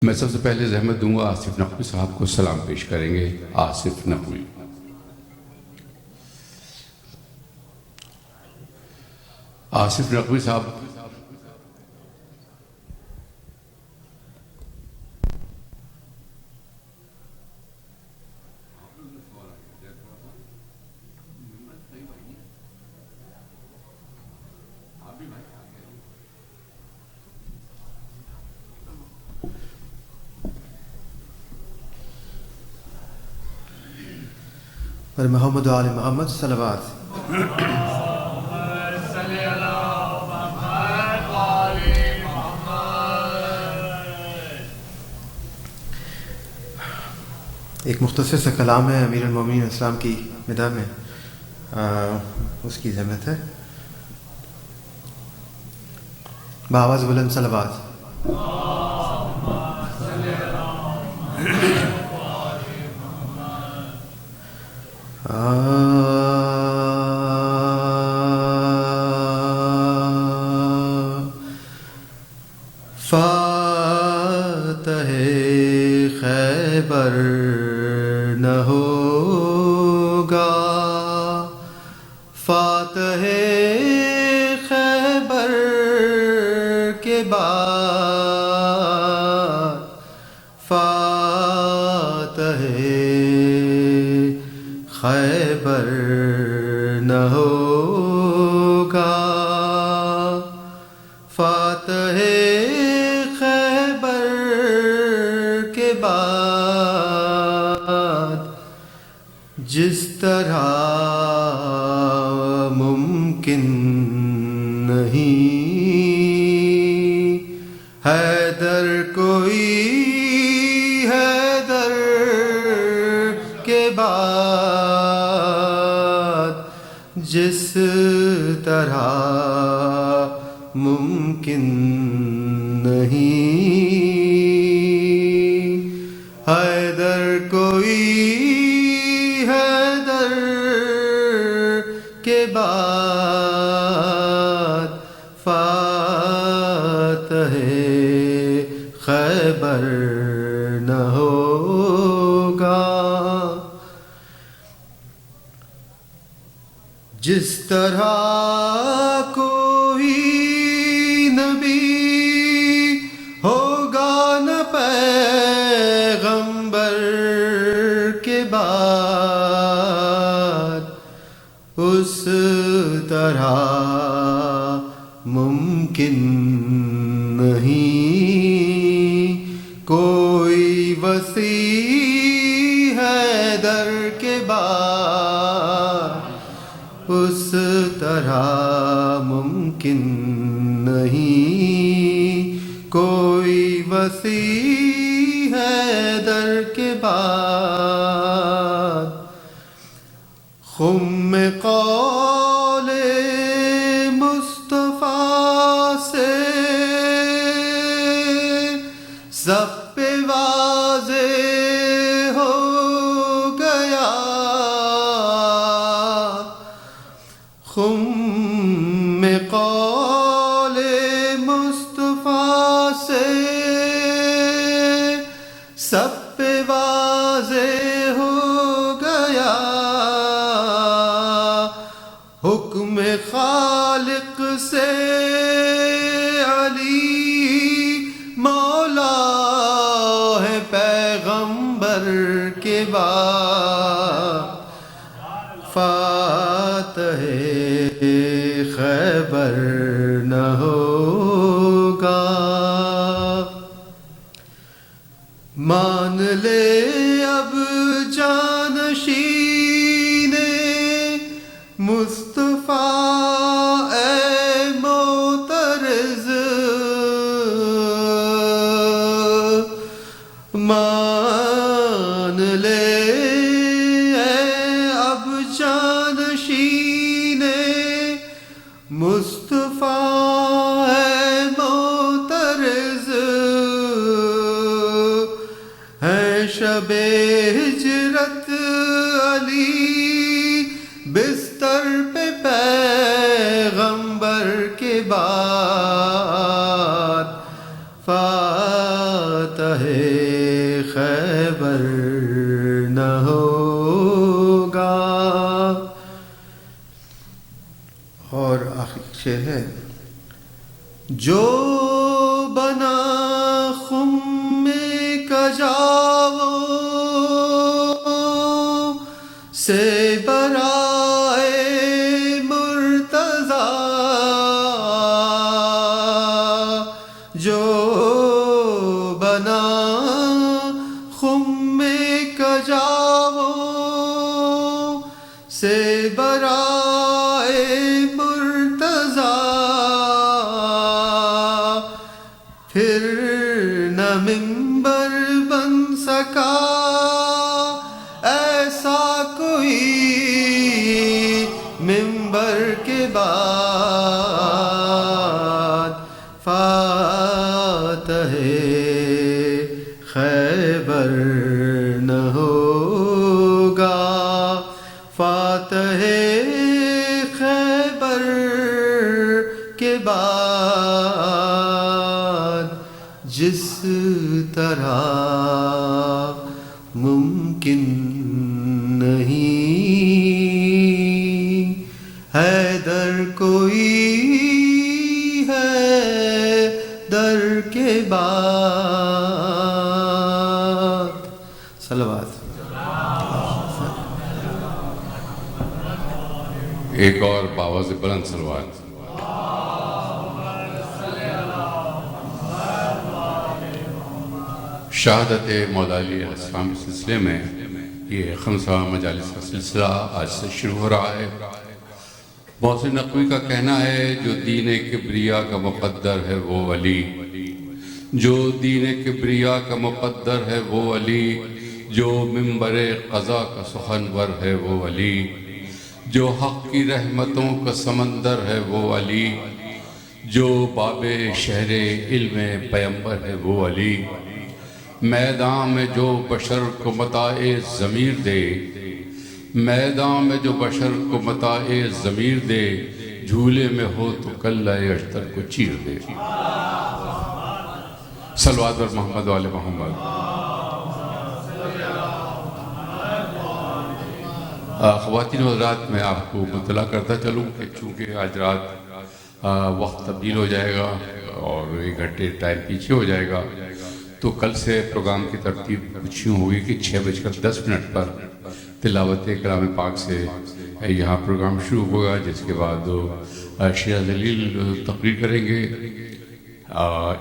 میں سب سے پہلے زحمت دوں گا آصف نقوی صاحب کو سلام پیش کریں گے. آصف نقوی. آصف نقوی صاحب اور محمد و آل محمد صلوات. ایک مختصر سا کلام ہے امیر المومنین اسلام کی مدح میں، اس کی زحمت ہے. بآواز بلند صلوات. فاتح خیبر نہ ہوگا، فاتح خیبر کے بعد فاتح خیبر نہ ہوگا، فاتح خیبر کے بعد جس طرح ممکن نہیں حیدر کوئی حیدر کے بعد جس طرح ممکن نہیں حیدر کوئی حیدر کے بعد فاتح خیبر نہ ہوگا. جس طرح کوئی نبی ہوگا نہ پیغمبر کے بعد، اس طرح ممکن نہیں کوئی وسیع حیدر کے بعد، اس طرح ممکن نہیں کوئی وسیع حیدر کے بعد. خم قول مصطفیٰ سے سب پہ واضح ہو گیا، خم قول مصطفیٰ سے سب پہ واضح ہو گیا، حکم خالق سے علی مولا ہے پیغمبر کے بعد، فاتح خیبر نہ ہوگا. مان لے اب جانشین مصطفیٰ اے معترض، مان لے اب جانشین مصطفیٰ اے معترض، ہے شب ہجرت علی بستر پہ پیغمبر کے بعد، فاتح خیبر نہ ہوگا. اور آخری شعر ہے، جو بنا خم کجاو سے برائے مرتضی، جو بنا خم کجاو سے برائے مرتضی، پھر نہ ممبر بن سکا ایسا کوئی ممبر کے بعد، فاتح خیبر نہ ہوگا، فاتح خیبر کے بعد. جس طرح ممکن نہیں حیدر کوئی ہے در کے بعد. صلوات. ایک اور باواز بلند صلوات. شہادت مولا علی علیہ السلام کے سلسلے میں یہ 5 مجالس کا سلسلہ آج سے شروع ہو رہا ہے. محسن نقوی کا کہنا ہے، جو دین کبریا کا مقدر ہے وہ ولی، جو دین کبریا کا مقدر ہے وہ ولی، جو ممبر قضا کا سخنور ہے وہ ولی، جو حق کی رحمتوں کا سمندر ہے وہ ولی، جو باب شہر علم پیمبر ہے وہ ولی. میدان میں جو بشر کو متاع ضمیر دے، میدان میں جو بشر کو متاع ضمیر دے، جھولے میں ہو تو کلہ اشتر کو چیر دے. صلوات بر محمد و آل محمد. خواتین و حضرات، میں آپ کو مطلع کرتا چلوں کہ چونکہ آج رات وقت تبدیل ہو جائے گا اور 1 گھنٹے ٹائم پیچھے ہو جائے گا، تو کل سے پروگرام کی ترتیب کچھ یوں ہوگی کہ 6:10 پر تلاوت کلام پاک سے یہاں پروگرام شروع ہوگا، جس کے بعد شیعہ ذلیل تقریر کریں گے،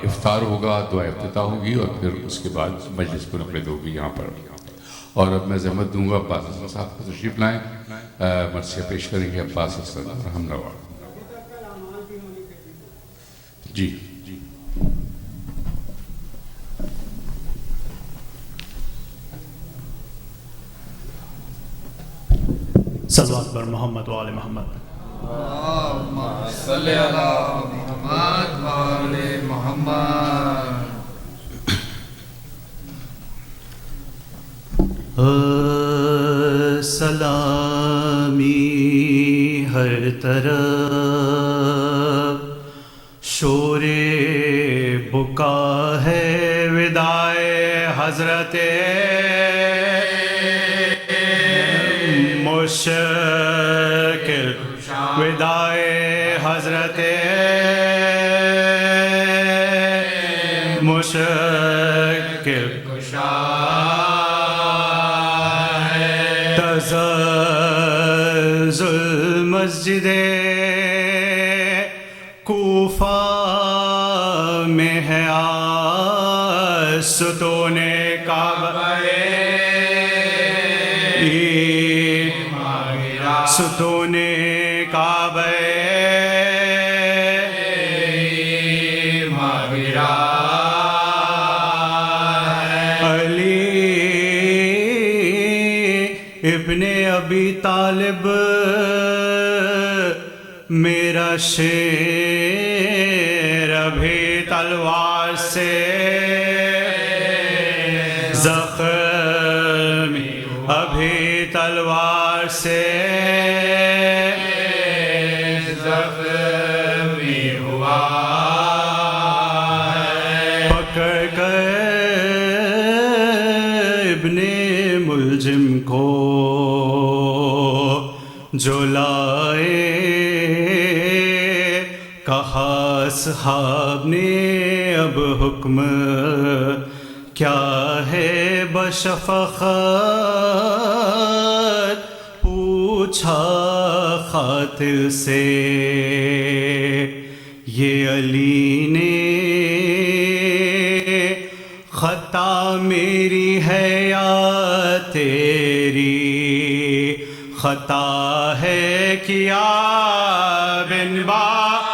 افطار ہوگا، دعا افتتاح ہوگی، اور پھر اس کے بعد مجلس منعقد ہوگی یہاں پر. اور اب میں زحمت دوں گا عباس حسن صاحب کو تشریف لائیں، مرثیہ پیش کریں گے عباس حسن رحم نوا. جی صلوات بر محمد و آل محمد. اللہم صلی علی محمد و آل محمد. سلامی ہر طرف شور بکا ہے وداع حضرت مشکل وداع حضرت مشکل تزلزل مسجد کوفہ میں ہے ستون کعبہ، ستون کعبہ علی ابن ابی طالب میرا شیر ابھی تلوار سے زخمی، ابھی تلوار سے زخمی ہوا ہے، پکڑ کر جو لائے کہا اصحاب نے اب حکم کیا ہے بشفقت، پوچھا خاطر سے یہ علی نے خطا میری ہے یا تیری خطا ہے کیا بن باپ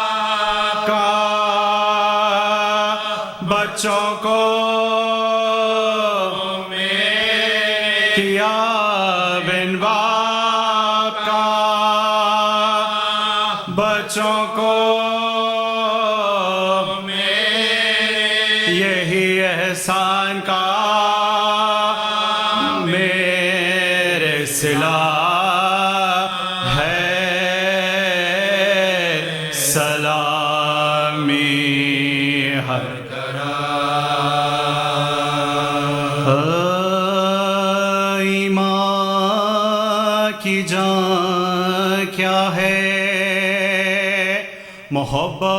کا بچوں کو کیا بن باپ کا بچوں کو یہی احسان کا میرے صلہ ہے سلامی ہر ایمان کی جان کیا ہے، محبت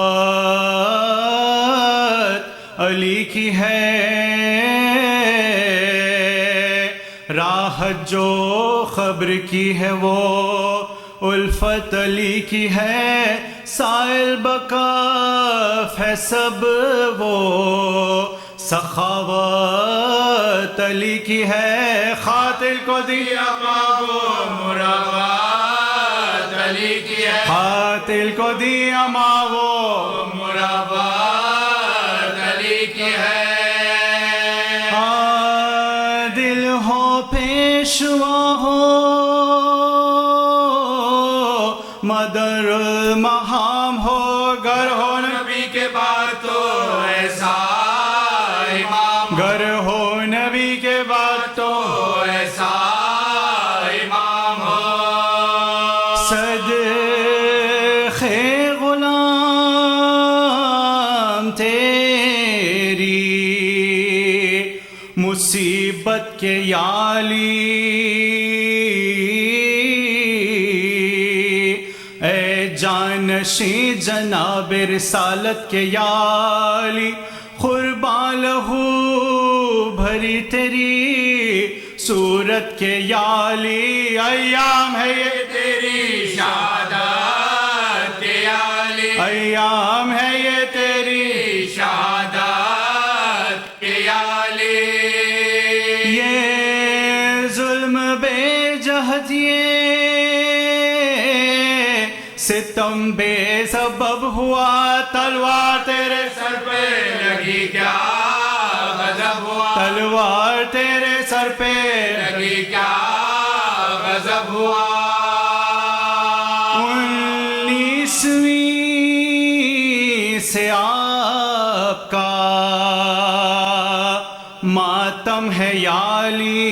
علی کی ہے، راحت جو خبر کی ہے وہ الفت علی کی ہے، سائل بکف ہے سب وہ سخاوت علی کی ہے، قاتل کو دیا مانگو مراوات علی کی ہے، قاتل کو دیا مانگو مراوات علی کی ہے، عادل ہو پیشوا ہو مدر المہام ہو، گر ہو نبی کے بعد تو ایسا امام، گر ہو نبی کے بعد تو ایسا امام ہو، صدقے غلام تیری مصیبت کے یالی، اے جانشی جناب رسالت کے یالی، قربان لہو بھری تیری صورت کے یالی، ایام ہے یہ تیری شہادت کے یالی، ایام ہے یہ تیری شہادت کے یالی، یہ ظلم بے جہت یہ ستم بے سبب ہوا، تلوار تیرے سر پہ لگی کیا غضب ہوا، تلوار تیرے سر پہ لگی کیا غضب ہوا، 19ویں سے آپ کا ماتم ہے یالی،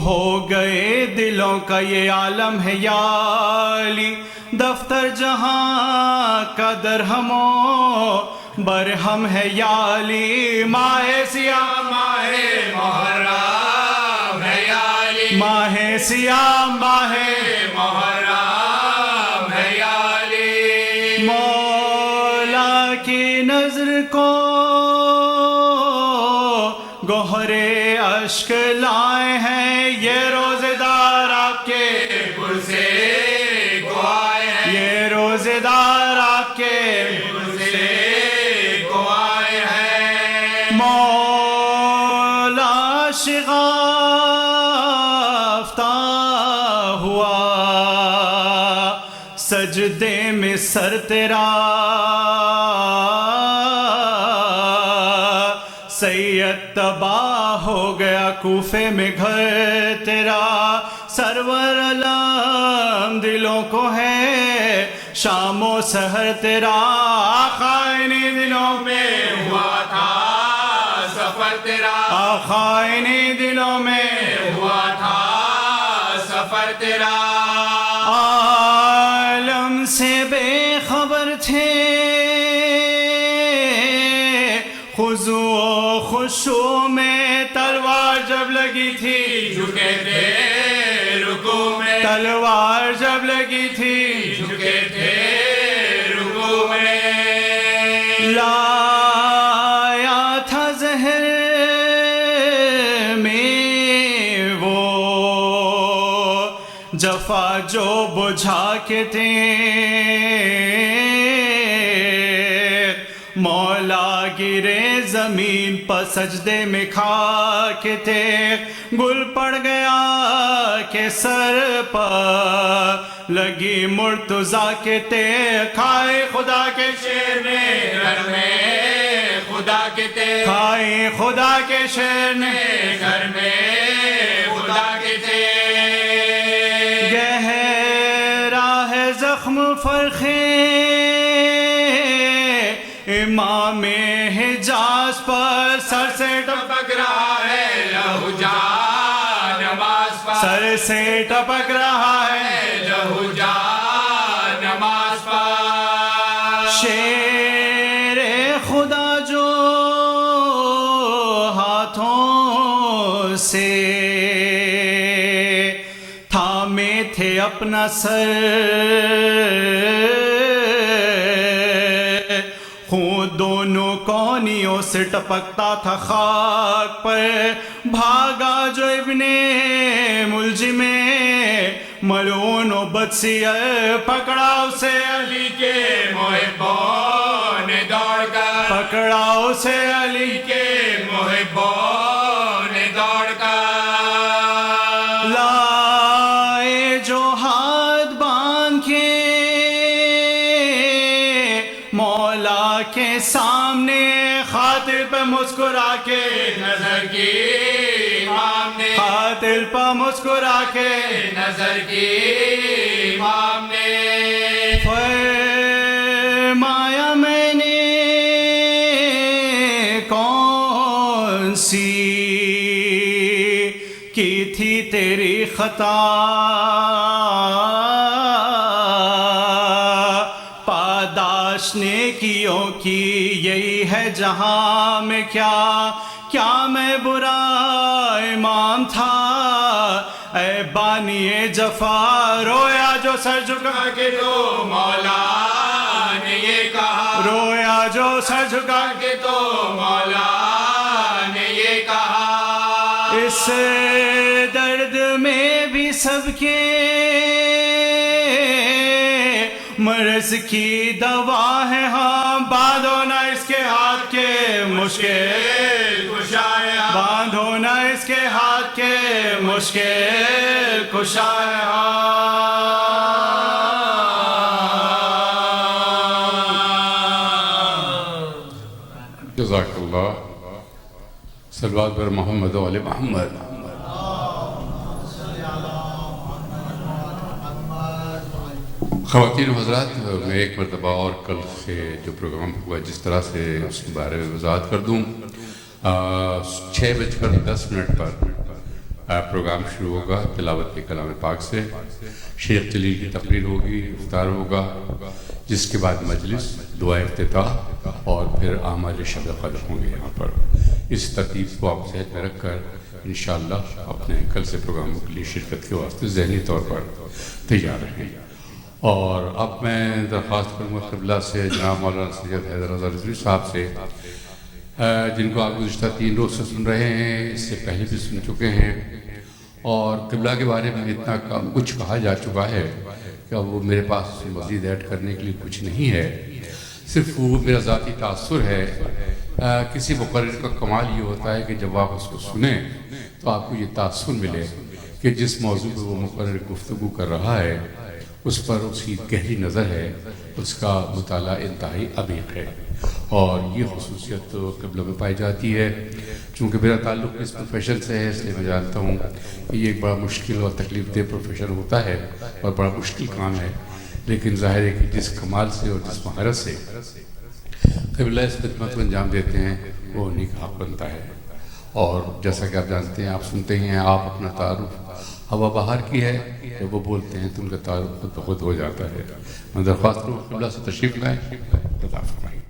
ہو گئے دلوں کا یہ عالم ہے یالی، دفتر جہاں کا درہموں برہم ہے یالی، ماہ سیاہ ماہ محرم ہے یالی، ماہ سیاہ ماہ محرم ہے یالی، مولا کی نظر کو گوہرے اشک لائے ہیں، یہ روزے دار آپ کے گر سے گوائے ہیں، یہ روزے دار آپ کے گر سے گوائے ہیں، مولا شغافتہ ہوا سجدے میں سر تیرا، سید تباہ ہو گیا کوفے میں گھر تیرا، سرور علم دلوں کو ہے شام و سحر تیرا، آقا انہی دلوں میں ہوا تھا سفر تیرا، آقا انہی دلوں میں ہوا تھا سفر تیرا، عالم سے بے خبر تھے خضوع و خشوع میں تلوار جب لگی تھی جھکے تھے رکوع میں تلوار جب لگی تھی جھکے تھے رکوع میں لایا تھا زہر میں وہ جفا جو بجھا کے مولا گرے زمین پر سجدے میں خاک تھے گل پڑ گیا کہ سر پر لگی مرتضیٰ کے کھائے خدا کے شیر نے گھر میں خدا کے تھے کھائے خدا کے شیر نے گھر میں خدا کے تھے گہرا ہے زخم فرخے امام حجاز پر سر سے ٹپک رہا ہے لہو جان نماز پر سر سے ٹپک رہا ہے لہو جان نماز پر شیر خدا جو ہاتھوں سے تھامے تھے اپنا سر خون دونوں کونیوں سے ٹپکتا تھا خاک پر بھاگا جو ابن ملجم ملعون و بدسیر پکڑا اسے علی کے محبوں نے دوڑ کر پکڑا اسے علی کے محبوں نے دوڑ کر لائے جو ہاتھ باندھ کے مولا کے سامنے خاطر پہ مسکرا کے نظر کی امام نے خاطر پہ مسکرا کے نظر کی امام نے فرمایا میں نے کون سی کی تھی تیری خطا پاداش نیکیوں کی یہی ہے جہاں میں کیا میں برا امام تھا اے بانی جفا رویا جو سر جھکا کے تو مولا نے یہ کہا رویا جو سر جھکا کے کہ تو مولا نے یہ کہا اس درد میں بھی سب کے مرض کی دوا ہے ہاں باندھو نہ اس کے ہاتھ کے مشکل کشائے باندھو نہ اس کے ہاتھ کے مشکل کشائے جزاک اللہ صلوات بر محمد و علی محمد خواتین و حضرات میں ایک مرتبہ اور کل سے جو پروگرام ہوا جس طرح سے اس کے بارے میں وضاحت کر دوں 6:10 پر پروگرام شروع ہوگا تلاوت کلام پاک سے شیخ جلیل کی تقریر ہوگی افطار ہوگا جس کے بعد مجلس دعا افتتاح اور پھر اعمال شب قدر ہوں گے یہاں پر اس ترتیب کو آپ ذہن میں رکھ کر انشاءاللہ اپنے کل سے پروگراموں کے لیے شرکت کے واسطے ذہنی طور پر تیار رہیں اور اب میں درخواست کروں گا قبلہ سے جناب مولانا سید حیدر رضا رضوی صاحب سے جن کو آپ گزشتہ 3 روز سے سن رہے ہیں اس سے پہلے بھی سن چکے ہیں اور قبلہ کے بارے میں اتنا کچھ کہا جا چکا ہے کہ وہ میرے پاس مزید ایڈ کرنے کے لیے کچھ نہیں ہے صرف وہ میرا ذاتی تاثر ہے کسی مقرر کا کمال یہ ہوتا ہے کہ جب آپ اس کو سنیں تو آپ کو یہ تاثر ملے کہ جس موضوع پر وہ مقرر گفتگو کر رہا ہے اس پر اس کی گہری نظر ہے اس کا مطالعہ انتہائی عمیق ہے اور یہ خصوصیت تو قبلہ میں پائی جاتی ہے چونکہ میرا تعلق اس پروفیشن سے ہے اس لیے میں جانتا ہوں کہ یہ ایک بڑا مشکل اور تکلیف دہ پروفیشن ہوتا ہے اور بڑا مشکل کام ہے لیکن ظاہر ہے کہ جس کمال سے اور جس مہارت سے قبلہ اس خدمت کو انجام دیتے ہیں وہ انہیں کا حق بنتا ہے اور جیسا کہ آپ جانتے ہیں آپ سنتے ہیں آپ اپنا تعارف ہوا بہار کی ہے جب وہ بولتے ہیں تو ان کا تعارف خود بخود ہو جاتا ہے میں درخواست کروں قبلہ سے تشریف لائیں خدا فرمائے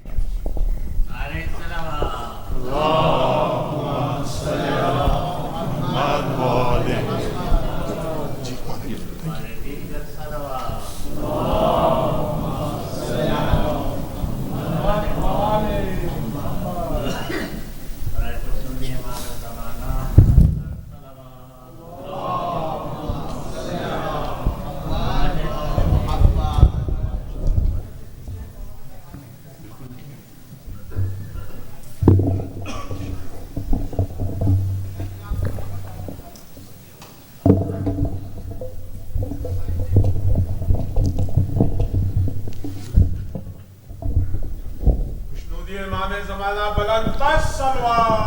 امام زمانہ بلند سلوات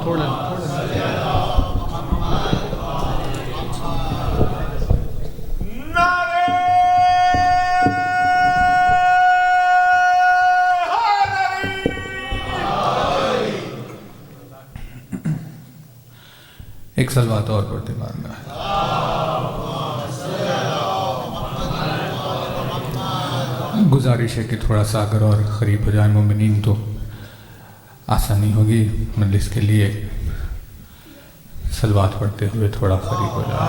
تھوڑا نعرے ایک صلوات اور پڑھتے بارگاہ گزارش ہے کہ تھوڑا سا اگر اور قریب ہو جائیں مومنین تو آسانی ہوگی مجلس کے لیے صلوات پڑھتے ہوئے تھوڑا قریب ہو جائیں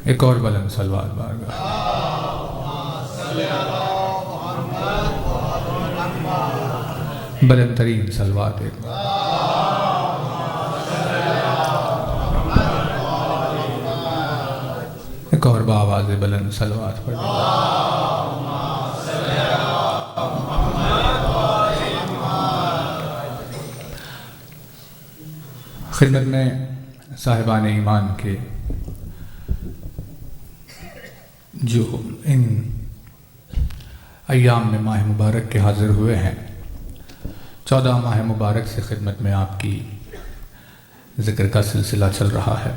ایک اور بلند صلوات بارگاہ بلند ترین صلوات ایک بار ایک اور بآواز بلند صلوات پڑھ خدمت میں صاحبان ایمان کے جو ان ایام میں ماہ مبارک کے حاضر ہوئے ہیں 14 ماہ مبارک سے خدمت میں آپ کی ذکر کا سلسلہ چل رہا ہے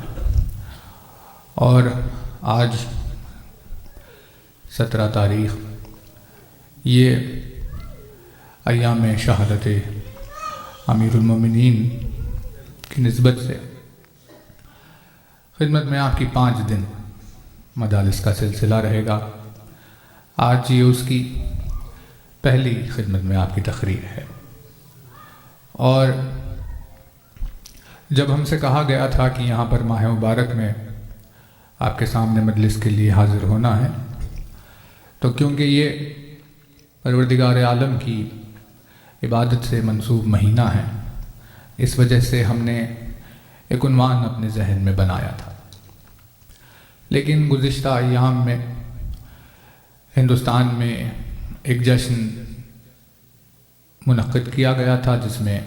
اور آج 17 تاریخ یہ ایام شہادت امیر المومنین کی نسبت سے خدمت میں آپ کی 5 دن مجالس کا سلسلہ رہے گا۔ آج یہ اس کی پہلی خدمت میں آپ کی تقریر ہے، اور جب ہم سے کہا گیا تھا کہ یہاں پر ماہ مبارک میں آپ کے سامنے مجلس کے لیے حاضر ہونا ہے، تو کیونکہ یہ پروردگار عالم کی عبادت سے منسوب مہینہ ہے، اس وجہ سے ہم نے ایک عنوان اپنے ذہن میں بنایا تھا، لیکن گزشتہ ایام میں ہندوستان میں ایک جشن منعقد کیا گیا تھا جس میں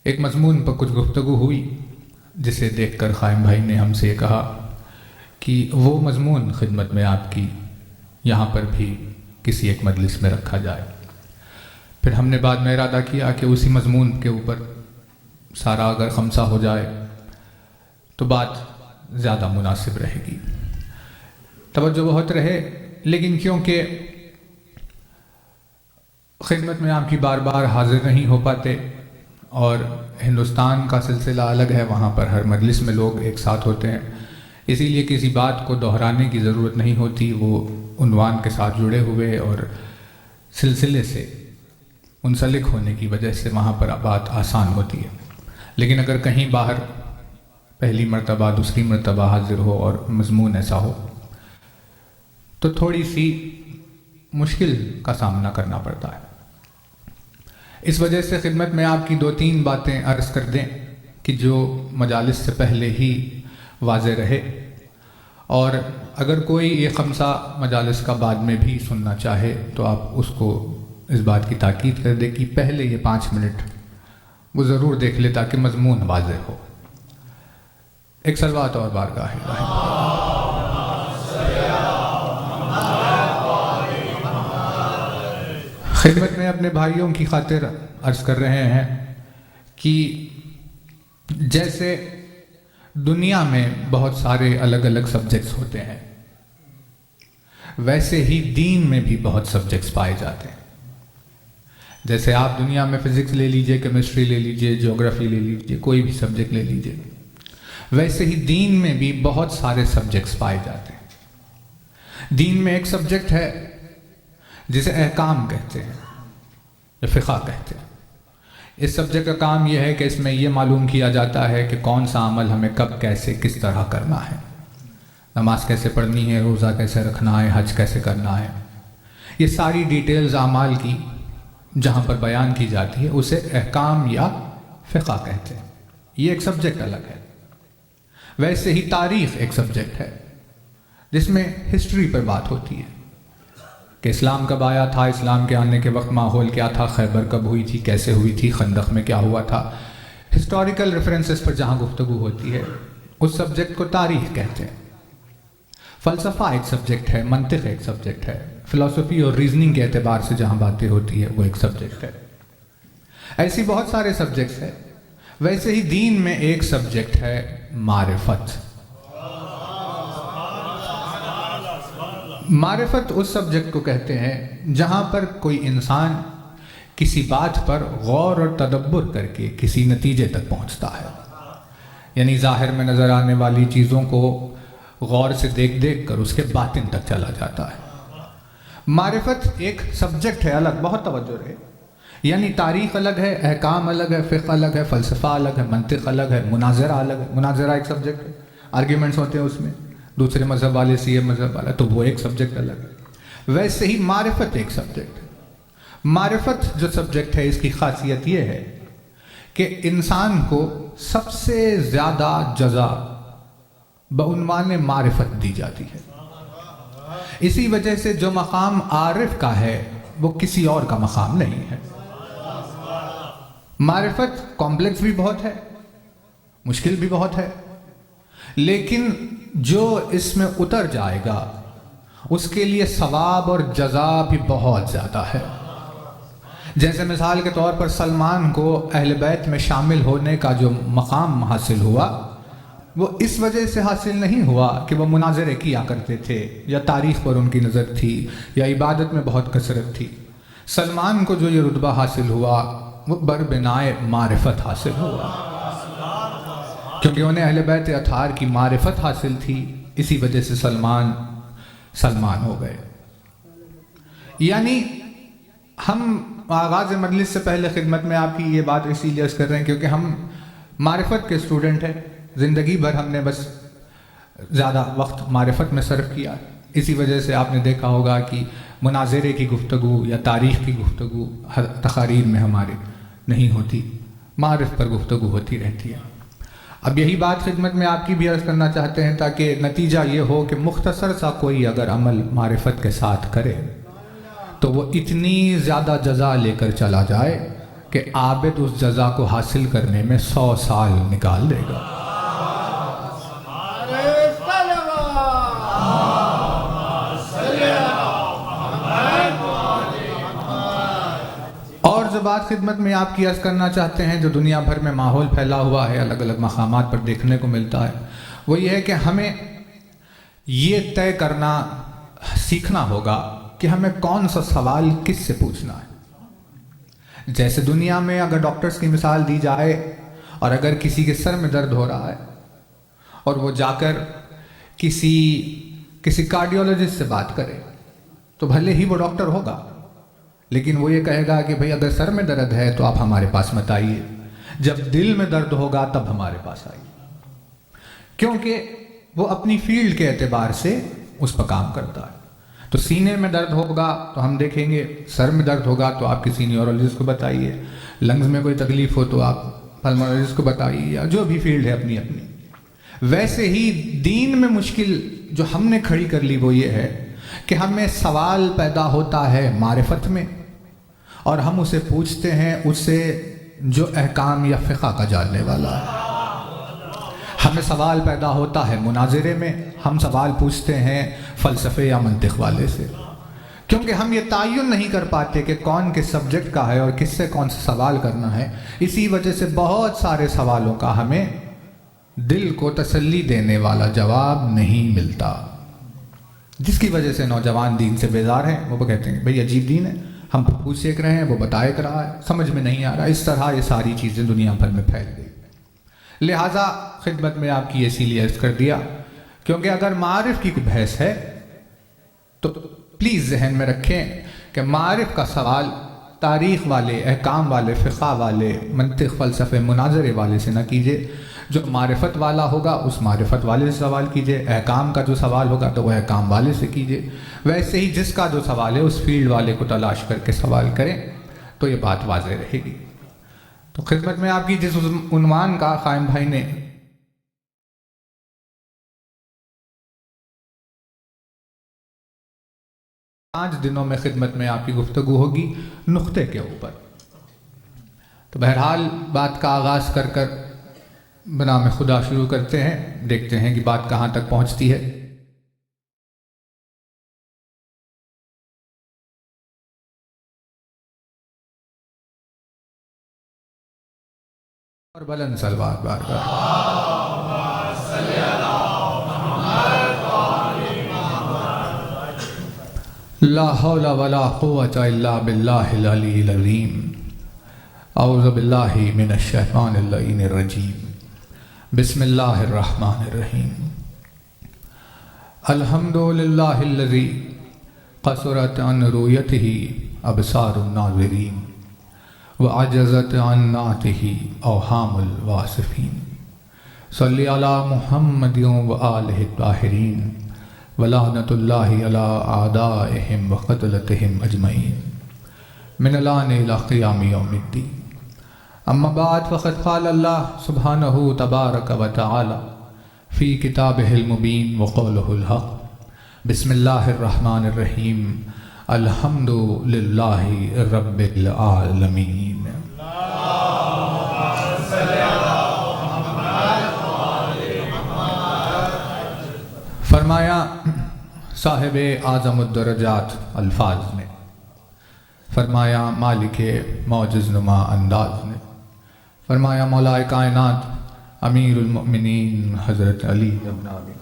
ایک مضمون پر کچھ گفتگو ہوئی، جسے دیکھ کر قائم بھائی نے ہم سے کہا کہ وہ مضمون خدمت میں آپ کی یہاں پر بھی کسی ایک مجلس میں رکھا جائے۔ پھر ہم نے بعد میں ارادہ کیا کہ اسی مضمون کے اوپر سارا اگر خمسہ ہو جائے تو بات زیادہ مناسب رہے گی، توجہ بہت رہے، لیکن کیونکہ خدمت میں آپ کی بار بار حاضر نہیں ہو پاتے اور ہندوستان کا سلسلہ الگ ہے، وہاں پر ہر مجلس میں لوگ ایک ساتھ ہوتے ہیں، اسی لیے کسی بات کو دہرانے کی ضرورت نہیں ہوتی، وہ عنوان کے ساتھ جڑے ہوئے اور سلسلے سے منسلک ہونے کی وجہ سے وہاں پر بات آسان ہوتی ہے۔ لیکن اگر کہیں باہر پہلی مرتبہ دوسری مرتبہ حاضر ہو اور مضمون ایسا ہو تو تھوڑی سی مشکل کا سامنا کرنا پڑتا ہے۔ اس وجہ سے خدمت میں آپ کی 2-3 باتیں عرض کر دیں کہ جو مجالس سے پہلے ہی واضح رہے، اور اگر کوئی یہ خمسہ مجالس کا بعد میں بھی سننا چاہے تو آپ اس کو اس بات کی تاکید کر دیں کہ پہلے یہ 5 منٹ وہ ضرور دیکھ لے تاکہ مضمون واضح ہو۔ ایک صلوات اور بارگاہ خدمت میں اپنے بھائیوں کی خاطر عرض کر رہے ہیں کہ جیسے دنیا میں بہت سارے الگ الگ سبجیکٹس ہوتے ہیں، ویسے ہی دین میں بھی بہت سبجیکٹس پائے جاتے ہیں۔ جیسے آپ دنیا میں فزکس لے لیجئے، کیمسٹری لے لیجئے، جیوگرافی لے لیجئے، کوئی بھی سبجیکٹ لے لیجئے، ویسے ہی دین میں بھی بہت سارے سبجیکٹس پائے جاتے ہیں۔ دین میں ایک سبجیکٹ ہے جسے احکام کہتے ہیں یا فقہ کہتے ہیں۔ اس سبجیکٹ کا کام یہ ہے کہ اس میں یہ معلوم کیا جاتا ہے کہ کون سا عمل ہمیں کب کیسے کس طرح کرنا ہے، نماز کیسے پڑھنی ہے، روزہ کیسے رکھنا ہے، حج کیسے کرنا ہے، یہ ساری ڈیٹیلز اعمال کی جہاں پر بیان کی جاتی ہے اسے احکام یا فقہ کہتے ہیں۔ یہ ایک سبجیکٹ الگ ہے۔ ویسے ہی تاریخ ایک سبجیکٹ ہے جس میں ہسٹری پر بات ہوتی ہے کہ اسلام کب آیا تھا، اسلام کے آنے کے وقت ماحول کیا تھا، خیبر کب ہوئی تھی، کیسے ہوئی تھی، خندق میں کیا ہوا تھا، ہسٹوریکل ریفرنسز پر جہاں گفتگو ہوتی ہے اس سبجیکٹ کو تاریخ کہتے ہیں۔ فلسفہ ایک سبجیکٹ ہے، منطق ایک سبجیکٹ ہے، فلسفی اور ریزننگ کے اعتبار سے جہاں باتیں ہوتی ہے وہ ایک سبجیکٹ ہے. ایسی بہت سارے سبجیکٹس ہیں. ویسے ہی دین میں ایک سبجیکٹ ہے معرفت. معرفت اس سبجیکٹ کو کہتے ہیں جہاں پر کوئی انسان کسی بات پر غور اور تدبر کر کے کسی نتیجے تک پہنچتا ہے. یعنی ظاہر میں نظر آنے والی چیزوں کو غور سے دیکھ دیکھ کر اس کے باطن تک چلا جاتا ہے. معرفت ایک سبجیکٹ ہے الگ، بہت توجہ رہے. یعنی تاریخ الگ ہے، احکام الگ ہے، فقہ الگ ہے، فلسفہ الگ ہے، منطق الگ ہے، مناظرہ الگ ہے. مناظرہ ایک سبجیکٹ ہے، آرگیومنٹس ہوتے ہیں اس میں، دوسرے مذہب والے سے یہ مذہب والا، تو وہ ایک سبجیکٹ الگ ہے. ویسے ہی معرفت ایک سبجیکٹ ہے. معرفت جو سبجیکٹ ہے اس کی خاصیت یہ ہے کہ انسان کو سب سے زیادہ جزا بعنوان معرفت دی جاتی ہے. اسی وجہ سے جو مقام عارف کا ہے وہ کسی اور کا مقام نہیں ہے. معرفت کمپلیکس بھی بہت ہے، مشکل بھی بہت ہے، لیکن جو اس میں اتر جائے گا اس کے لیے ثواب اور جزا بھی بہت زیادہ ہے. جیسے مثال کے طور پر سلمان کو اہل بیت میں شامل ہونے کا جو مقام حاصل ہوا وہ اس وجہ سے حاصل نہیں ہوا کہ وہ مناظرے کیا کرتے تھے یا تاریخ پر ان کی نظر تھی یا عبادت میں بہت کثرت تھی. سلمان کو جو یہ رتبہ حاصل ہوا وہ بربنائے معرفت حاصل ہوا، کیونکہ انہیں اہل بیت اطہار کی معرفت حاصل تھی، اسی وجہ سے سلمان ہو گئے. یعنی ہم آغاز مجلس سے پہلے خدمت میں آپ کی یہ بات اسی لیے عرض کر رہے ہیں کیونکہ ہم معرفت کے اسٹوڈنٹ ہیں. زندگی بھر ہم نے بس زیادہ وقت معرفت میں صرف کیا. اسی وجہ سے آپ نے دیکھا ہوگا کہ مناظرے کی گفتگو یا تاریخ کی گفتگو تقاریر میں ہماری نہیں ہوتی، معرف پر گفتگو ہوتی رہتی ہے. اب یہی بات خدمت میں آپ کی بھی عرض کرنا چاہتے ہیں تاکہ نتیجہ یہ ہو کہ مختصر سا کوئی اگر عمل معرفت کے ساتھ کرے تو وہ اتنی زیادہ جزا لے کر چلا جائے کہ عابد اس جزا کو حاصل کرنے میں 100 سال نکال دے گا. اور جو بات خدمت میں آپ کی عرض کرنا چاہتے ہیں جو دنیا بھر میں ماحول پھیلا ہوا ہے، الگ الگ مقامات پر دیکھنے کو ملتا ہے، وہ یہ ہے کہ ہمیں یہ طے کرنا سیکھنا ہوگا کہ ہمیں کون سا سوال کس سے پوچھنا ہے. جیسے دنیا میں اگر ڈاکٹرز کی مثال دی جائے اور اگر کسی کے سر میں درد ہو رہا ہے اور وہ جا کر کسی کارڈیولوجسٹ سے بات کرے تو بھلے ہی وہ ڈاکٹر ہوگا، لیکن وہ یہ کہے گا کہ بھئی اگر سر میں درد ہے تو آپ ہمارے پاس مت آئیے، جب دل میں درد ہوگا تب ہمارے پاس آئیے. کیونکہ وہ اپنی فیلڈ کے اعتبار سے اس پر کام کرتا ہے. تو سینے میں درد ہوگا تو ہم دیکھیں گے، سر میں درد ہوگا تو آپ کسی نیورولوجسٹ کو بتائیے، لنگز میں کوئی تکلیف ہو تو آپ پلمونولوجسٹ کو بتائیے، یا جو بھی فیلڈ ہے اپنی اپنی. ویسے ہی دین میں مشکل جو ہم نے کھڑی کر لی وہ یہ ہے کہ ہمیں سوال پیدا ہوتا ہے معرفت میں اور ہم اسے پوچھتے ہیں اس سے جو احکام یا فقہ کا جاننے والا ہے. ہمیں سوال پیدا ہوتا ہے مناظرے میں، ہم سوال پوچھتے ہیں فلسفے یا منطق والے سے، کیونکہ ہم یہ تعین نہیں کر پاتے کہ کون کس سبجیکٹ کا ہے اور کس سے کون سا سوال کرنا ہے. اسی وجہ سے بہت سارے سوالوں کا ہمیں دل کو تسلی دینے والا جواب نہیں ملتا، جس کی وجہ سے نوجوان دین سے بیزار ہیں. وہ کہتے ہیں بھئی عجیب دین ہے، ہم پوچھ سیکھ رہے ہیں، وہ بتائے کر رہا ہے، سمجھ میں نہیں آ رہا. اس طرح یہ ساری چیزیں دنیا بھر میں پھیل گئی. لہٰذا خدمت میں آپ کی اسی لیے عرض کر دیا کیونکہ اگر معارف کی کوئی بحث ہے تو پلیز ذہن میں رکھیں کہ معارف کا سوال تاریخ والے، احکام والے، فقہ والے، منطق، فلسفے، مناظرے والے سے نہ کیجیے. جو معرفت والا ہوگا اس معرفت والے سے سوال کیجیے. احکام کا جو سوال ہوگا تو وہ احکام والے سے کیجیے. ویسے ہی جس کا جو سوال ہے اس فیلڈ والے کو تلاش کر کے سوال کریں تو یہ بات واضح رہے گی. تو خدمت میں آپ کی جس عنوان کا قائم بھائی نے 5 دنوں میں خدمت میں آپ کی گفتگو ہوگی نقطے کے اوپر. تو بہرحال بات کا آغاز کر بنام خدا شروع کرتے ہیں، دیکھتے ہیں کہ بات کہاں تک پہنچتی ہے. اور بلند صلوات بارگاہ لا حول ولا قوة الا باللہ العلی العظیم اعوذ باللہ من الشیطان اللعین الرجیم بسم اللہ الرحمن الرحیم الحمد للہ الذی قصرت عن رؤیتہ ابصار الناظرین وعجزت عن نعتہ اوہام الواصفین صلی علی محمد وآلہ الطاہرین ولعنۃ اللہ علی اعدائہم وقتلتہم اجمعین من الآن الی قیام یوم الدین اما بعد فقد قال اللہ سبحانہ تبارک و تعالی فی کتابہ المبین وقولہ الحق بسم اللہ الرحمن الرحیم الحمد للہ رب العالمین فرمایا صاحب اعظم الدرجات الفاظ نے، فرمایا مالک معجز نما انداز نے، فرمایا مولا کائنات امیر المؤمنین حضرت علی ابن ابی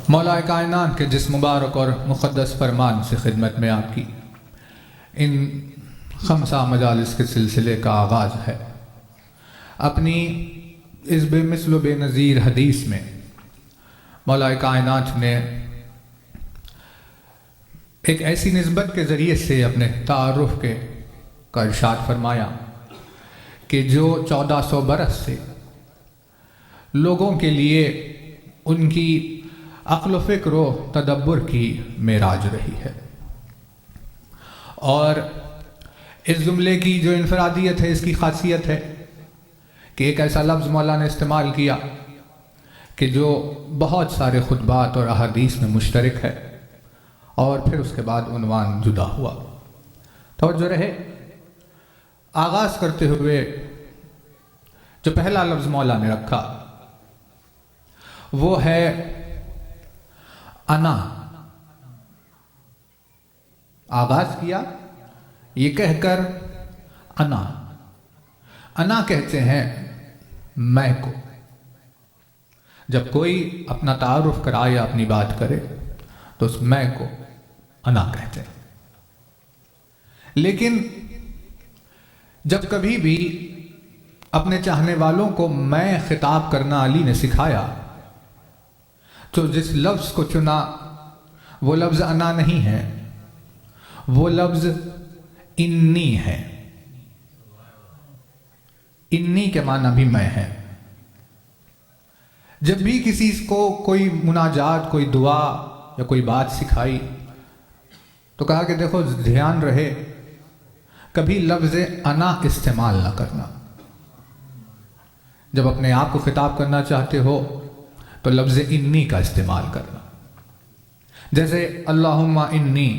مولا کائنات کے جس مبارک اور مقدس فرمان سے خدمت میں آپ کی ان 5 مجالس کے سلسلے کا آغاز ہے۔ اپنی اس بے مثل و بے نظیر حدیث میں مولا کائنات نے ایک ایسی نسبت کے ذریعے سے اپنے تعارف کا ارشاد فرمایا کہ جو 1400 برس سے لوگوں کے لیے ان کی عقل و فکر و تدبر کی معراج رہی ہے، اور اس جملے کی جو انفرادیت ہے، اس کی خاصیت ہے کہ ایک ایسا لفظ مولا نے استعمال کیا کہ جو بہت سارے خطبات اور احادیث میں مشترک ہے، اور پھر اس کے بعد عنوان جدا ہوا۔ توجہ رہے، آغاز کرتے ہوئے جو پہلا لفظ مولا نے رکھا وہ ہے انا۔ آغاز کیا یہ کہہ کر انا کہتے ہیں میں کو۔ جب کوئی اپنا تعارف کرائے یا اپنی بات کرے تو اس میں کو انا کہتے ہیں، لیکن جب کبھی بھی اپنے چاہنے والوں کو میں خطاب کرنا علی نے سکھایا تو جس لفظ کو چنا وہ لفظ انا نہیں ہے، وہ لفظ انی ہے۔ انی کے معنی بھی میں ہے۔ جب بھی کسی کو کوئی مناجات، کوئی دعا یا کوئی بات سکھائی تو کہا کہ دیکھو دھیان رہے کبھی لفظ انا استعمال نہ کرنا۔ جب اپنے آپ کو خطاب کرنا چاہتے ہو تو لفظ انی کا استعمال کرنا، جیسے اللہم انی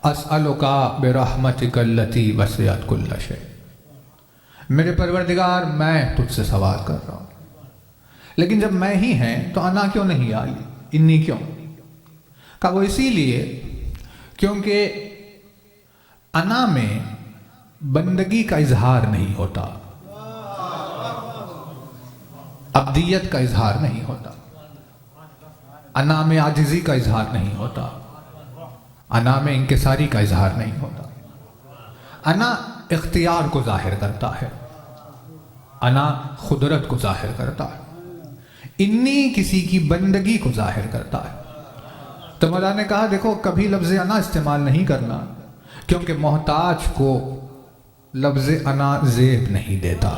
اسألک برحمتک التی وسعت کل شیء، میرے پروردگار میں تجھ سے سوال کر رہا ہوں۔ لیکن جب میں ہی ہیں تو انا کیوں نہیں آئی، انی کیوں؟ کہا وہ اسی لیے کیونکہ انا میں بندگی کا اظہار نہیں ہوتا، عبدیت کا اظہار نہیں ہوتا، انا میں عاجزی کا اظہار نہیں ہوتا، انا میں انکساری کا اظہار نہیں ہوتا۔ انا اختیار کو ظاہر کرتا ہے، انا قدرت کو ظاہر کرتا ہے، انی کسی کی بندگی کو ظاہر کرتا ہے۔ تو مولا نے کہا دیکھو کبھی لفظ انا استعمال نہیں کرنا، کیونکہ محتاج کو لفظ انا زیب نہیں دیتا۔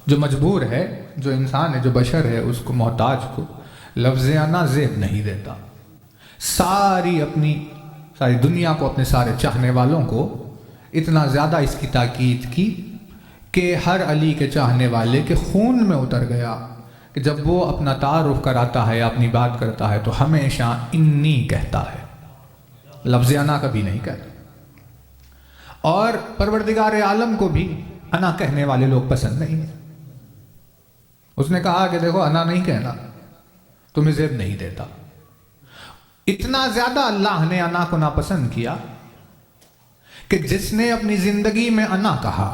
جو مجبور ہے، جو انسان ہے، جو بشر ہے، اس کو محتاج کو لفظ انا زیب نہیں دیتا۔ ساری دنیا کو، اپنے سارے چاہنے والوں کو اتنا زیادہ اس کی تاکید کی کہ ہر علی کے چاہنے والے کے خون میں اتر گیا کہ جب وہ اپنا تعارف کراتا ہے یا اپنی بات کرتا ہے تو ہمیشہ انی کہتا ہے، لفظ انا کبھی نہیں کہتا۔ اور پروردگار عالم کو بھی انا کہنے والے لوگ پسند نہیں ہیں۔ اس نے کہا کہ دیکھو انا نہیں کہنا، تمہیں زیب نہیں دیتا۔ اتنا زیادہ اللہ نے انا کو ناپسند کیا کہ جس نے اپنی زندگی میں انا کہا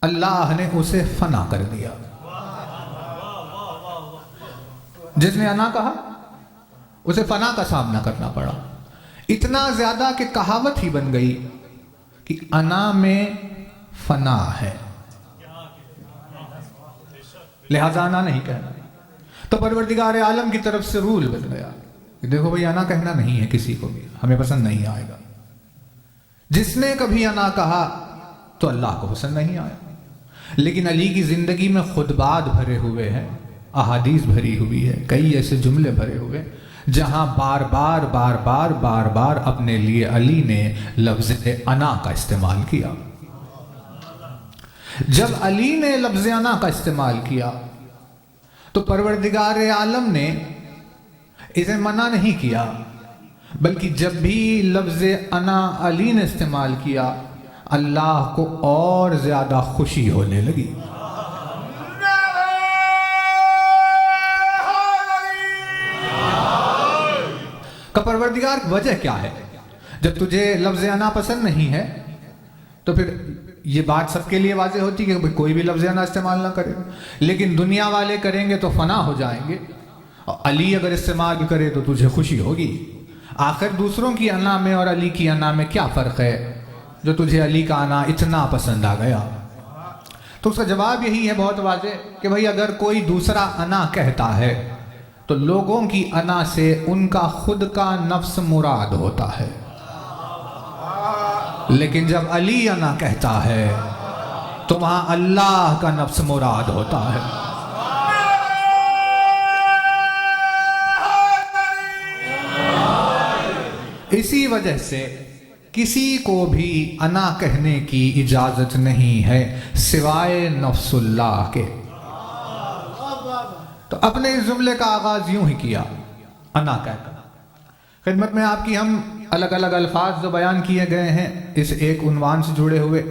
اللہ نے اسے فنا کر دیا. جس نے انا کہا اسے فنا کا سامنا کرنا پڑا. اتنا زیادہ کہ کہاوت ہی بن گئی کہ انا میں فنا ہے، لہذا انا نہیں کہنا. تو پروردگار عالم کی طرف سے رول بن گیا کہ دیکھو بھئی انا کہنا نہیں ہے کسی کو بھی، ہمیں پسند نہیں آئے گا. جس نے کبھی انا کہا تو اللہ کو پسند نہیں آیا. لیکن علی کی زندگی میں خطبات بھرے ہوئے ہیں، احادیث بھری ہوئی ہے، کئی ایسے جملے بھرے ہوئے جہاں بار بار بار بار بار بار اپنے لیے علی نے لفظ انا کا استعمال کیا. جب علی نے لفظ انا کا استعمال کیا تو پروردگار عالم نے اسے منع نہیں کیا، بلکہ جب بھی لفظ انا علی نے استعمال کیا اللہ کو اور زیادہ خوشی ہونے لگی. کا پروردگار وجہ کیا ہے؟ جب تجھے لفظ انا پسند نہیں ہے تو پھر یہ بات سب کے لیے واضح ہوتی ہے کہ کوئی بھی لفظ انا استعمال نہ کرے، لیکن دنیا والے کریں گے تو فنا ہو جائیں گے، اور علی اگر استعمال کرے تو تجھے خوشی ہوگی. آخر دوسروں کی انا میں اور علی کی انا میں کیا فرق ہے جو تجھے علی کا انا اتنا پسند آ گیا؟ تو اس کا جواب یہی ہے بہت واضح کہ بھئی اگر کوئی دوسرا انا کہتا ہے تو لوگوں کی انا سے ان کا خود کا نفس مراد ہوتا ہے، لیکن جب علی انا کہتا ہے تو وہاں اللہ کا نفس مراد ہوتا ہے. اسی وجہ سے کسی کو بھی انا کہنے کی اجازت نہیں ہے سوائے نفس اللہ کے. تو اپنے اس جملے کا آغاز یوں ہی کیا انا کہہ کر. خدمت میں آپ کی ہم الگ الگ الفاظ جو بیان کیے گئے ہیں اس ایک عنوان سے جڑے ہوئے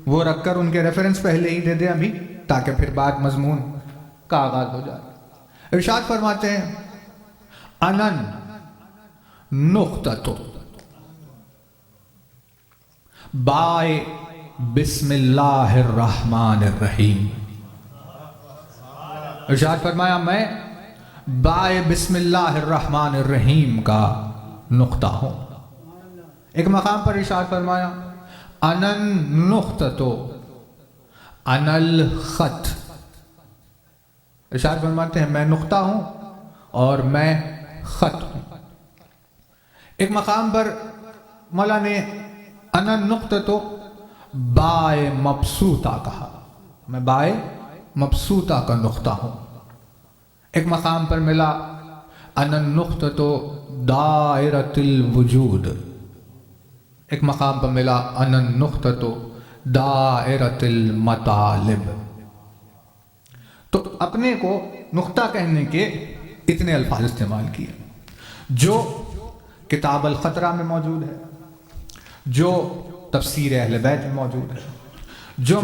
وہ رکھ کر ان کے ریفرنس پہلے ہی دے دیں ابھی، تاکہ پھر بعد مضمون کا آغاز ہو جائے. ارشاد فرماتے ہیں انن نقطۃ بائے بسم اللہ الرحمن الرحیم. ارشاد فرمایا میں بائے بسم اللہ الرحمن الرحیم کا نقطہ ہوں. ایک مقام پر ارشاد فرمایا انن نقطۃ انا الخط. ارشاد فرماتے ہیں میں نقطہ ہوں اور میں خط ہوں. ایک مقام پر مولا نے انا النقطۃ بائے مبسوطہ کہا، میں بائے مبسوطہ کا نقطہ ہوں. ایک مقام پر ملا انا النقطۃ دائرۃ الوجود. ایک مقام پر ملا انا النقطۃ دائرۃ المطالب. تو اپنے کو نقطہ کہنے کے اتنے الفاظ استعمال کیے جو کتاب الخطرہ میں موجود ہے، جو تفسیر اہل بیت میں موجود ہے، جو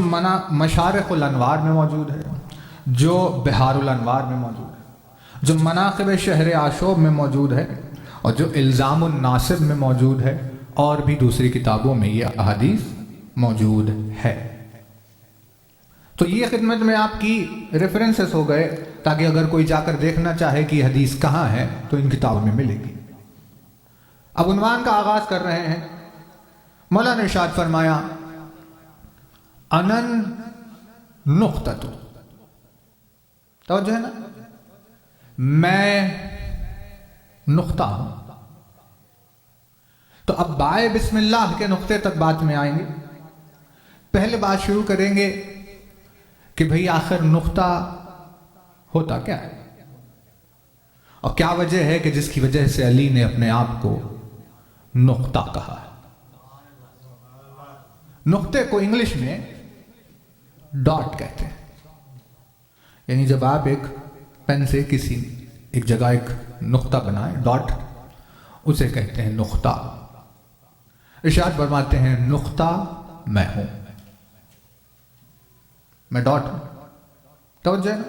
مشارق الانوار میں موجود ہے، جو بحار الانوار میں موجود ہے، جو مناقب شہر عاشوب میں موجود ہے، اور جو الزام الناصب میں موجود ہے، اور بھی دوسری کتابوں میں یہ احادیث موجود ہے. تو یہ خدمت میں آپ کی ریفرنسز ہو گئے تاکہ اگر کوئی جا کر دیکھنا چاہے کہ یہ حدیث کہاں ہے تو ان کتابوں میں ملے گی. اب عنوان کا آغاز کر رہے ہیں. مولا نے ارشاد فرمایا انن نقطۃ. توجہ ہے نا، میں نقطہ ہوں. تو اب بائے بسم اللہ کے نقطے تک بات میں آئیں گے. پہلے بات شروع کریں گے کہ بھئی آخر نقطہ ہوتا کیا ہے اور کیا وجہ ہے کہ جس کی وجہ سے علی نے اپنے آپ کو نقطہ کہا ہے. نقطے کو انگلش میں ڈاٹ کہتے ہیں، یعنی جب آپ ایک پین سے کسی ایک جگہ ایک نقطہ بنائیں ڈاٹ، اسے کہتے ہیں نقطہ. ارشاد فرماتے ہیں نقطہ میں ہوں، میں ڈاٹ ہوں. توجہ ہے نا؟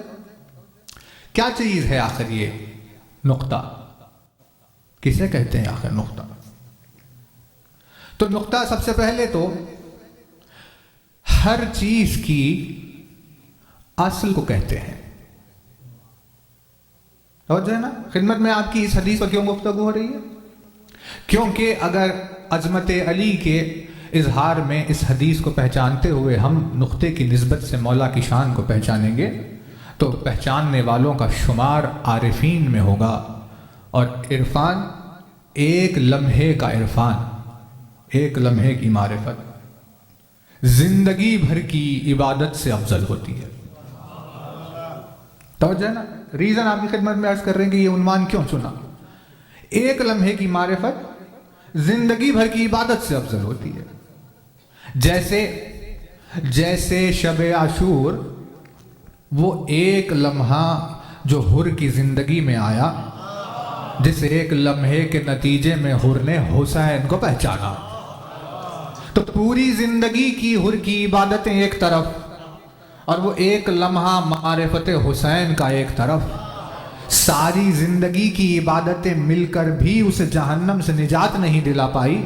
کیا چیز ہے آخر یہ نقطہ؟ کسے کہتے ہیں آخر نقطہ؟ تو نقطہ سب سے پہلے تو ہر چیز کی اصل کو کہتے ہیں. توجہ ہے نا؟ خدمت میں آپ کی اس حدیث پر کیوں گفتگو ہو رہی ہے؟ کیونکہ اگر عظمت علی کے اظہار میں اس حدیث کو پہچانتے ہوئے ہم نقطے کی نسبت سے مولا کی شان کو پہچانیں گے تو پہچاننے والوں کا شمار عارفین میں ہوگا. اور عرفان ایک لمحے کا عرفان، ایک لمحے کی معرفت زندگی بھر کی عبادت سے افضل ہوتی ہے. توجہ ہے نا؟ ریزن آپ کی خدمت میں عرض کر رہے ہیں کہ یہ عنوان کیوں چنا. ایک لمحے کی معرفت زندگی بھر کی عبادت سے افضل ہوتی ہے. جیسے شب عاشور وہ ایک لمحہ جو حر کی زندگی میں آیا، جس ایک لمحے کے نتیجے میں حر نے حسین کو پہچانا. تو پوری زندگی کی حر کی عبادتیں ایک طرف اور وہ ایک لمحہ معرفت حسین کا ایک طرف. ساری زندگی کی عبادتیں مل کر بھی اسے جہنم سے نجات نہیں دلا پائی،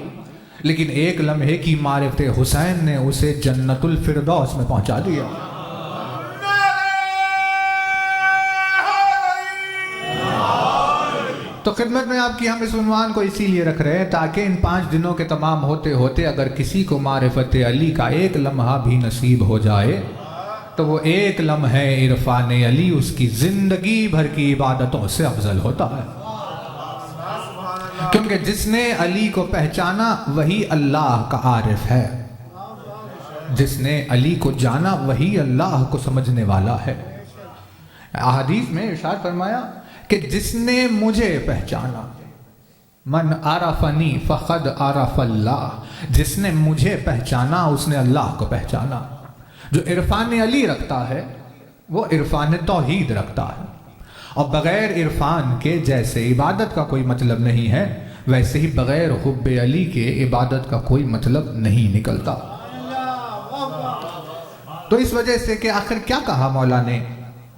لیکن ایک لمحے کی معرفت حسین نے اسے جنت الفردوس میں پہنچا دیا. تو خدمت میں آپ کی ہم اس عنوان کو اسی لیے رکھ رہے ہیں تاکہ ان 5 دنوں کے تمام ہوتے ہوتے اگر کسی کو معرفت علی کا ایک لمحہ بھی نصیب ہو جائے تو وہ ایک لمحہ عرفان علی اس کی زندگی بھر کی عبادتوں سے افضل ہوتا ہے. کیونکہ جس نے علی کو پہچانا وہی اللہ کا عارف ہے، جس نے علی کو جانا وہی اللہ کو سمجھنے والا ہے. احادیث میں ارشاد فرمایا کہ جس نے مجھے پہچانا، من عرفنی فقد عرف اللہ، جس نے مجھے پہچانا اس نے اللہ کو پہچانا. جو عرفان علی رکھتا ہے وہ عرفان توحید رکھتا ہے، اور بغیر عرفان کے جیسے عبادت کا کوئی مطلب نہیں ہے ویسے ہی بغیر حب علی کے عبادت کا کوئی مطلب نہیں نکلتا. تو اس وجہ سے کہ آخر کیا کہا مولا نے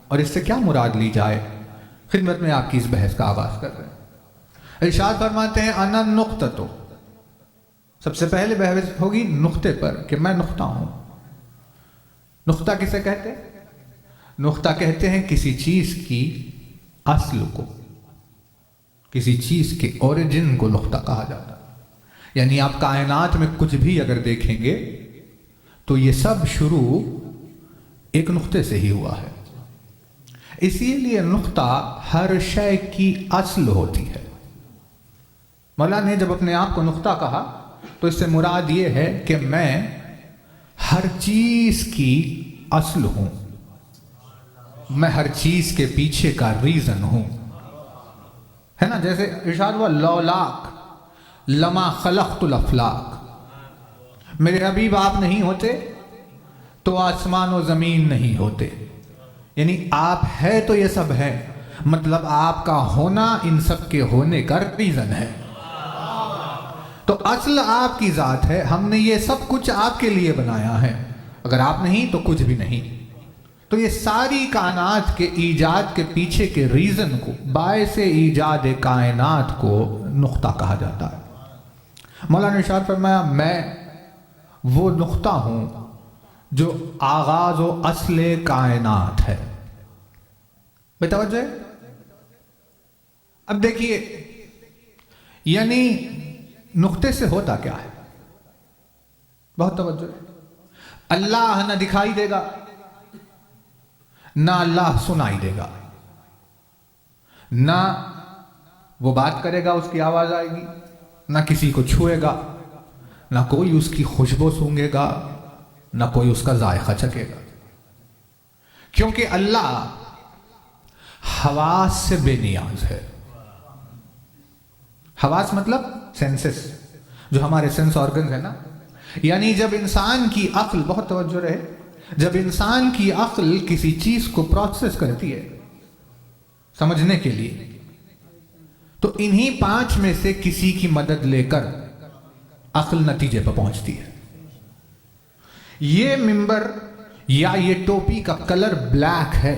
اور اس سے کیا مراد لی جائے، خدمت میں آپ کی اس بحث کا آغاز کر رہے ہیں. ارشاد فرماتے ہیں انا نقطۃ، سب سے پہلے بحث ہوگی نقطے پر کہ میں نقطہ ہوں. نقطہ کسے کہتے ہیں؟ نقطہ کہتے ہیں کسی چیز کی اصل کو، کسی چیز کے اوریجن کو نقطہ کہا جاتا ہے. یعنی آپ کائنات میں کچھ بھی اگر دیکھیں گے تو یہ سب شروع ایک نقطے سے ہی ہوا ہے. اسی لیے نقطہ ہر شے کی اصل ہوتی ہے. مولا نے جب اپنے آپ کو نقطہ کہا تو اس سے مراد یہ ہے کہ میں ہر چیز کی اصل ہوں، میں ہر چیز کے پیچھے کا ریزن ہوں. ہے نا؟ جیسے ارشاد ہوا لولاک لما خلقت الافلاک، میرے حبیب آپ نہیں ہوتے تو آسمان و زمین نہیں ہوتے. یعنی آپ ہے تو یہ سب ہے، مطلب آپ کا ہونا ان سب کے ہونے کا ریزن ہے. تو اصل آپ کی ذات ہے، ہم نے یہ سب کچھ آپ کے لیے بنایا ہے، اگر آپ نہیں تو کچھ بھی نہیں. تو یہ ساری کائنات کے ایجاد کے پیچھے کے ریزن کو، باعث ایجاد کائنات کو نقطہ کہا جاتا ہے. مولانا نے ارشاد فرمایا میں وہ نقطہ ہوں جو آغاز و اصل کائنات ہے. بے توجہ ہے؟ اب دیکھیے یعنی نقطے سے ہوتا کیا ہے، بہت توجہ ہے. اللہ نہ دکھائی دے گا، نہ اللہ سنائی دے گا، نہ وہ بات کرے گا اس کی آواز آئے گی، نہ کسی کو چھوئے گا، نہ کوئی اس کی خوشبو سونگے گا، نہ کوئی اس کا ذائقہ چکھے گا. کیونکہ اللہ حواس سے بے نیاز ہے. حواس مطلب سینسز، جو ہمارے سینس آرگنز ہیں نا. یعنی جب انسان کی عقل، بہت توجہ رہے، جب انسان کی عقل کسی چیز کو پروسیس کرتی ہے سمجھنے کے لیے تو انہی 5 میں سے کسی کی مدد لے کر عقل نتیجے پر پہنچتی ہے. یہ ممبر یا یہ ٹوپی کا کلر بلیک ہے،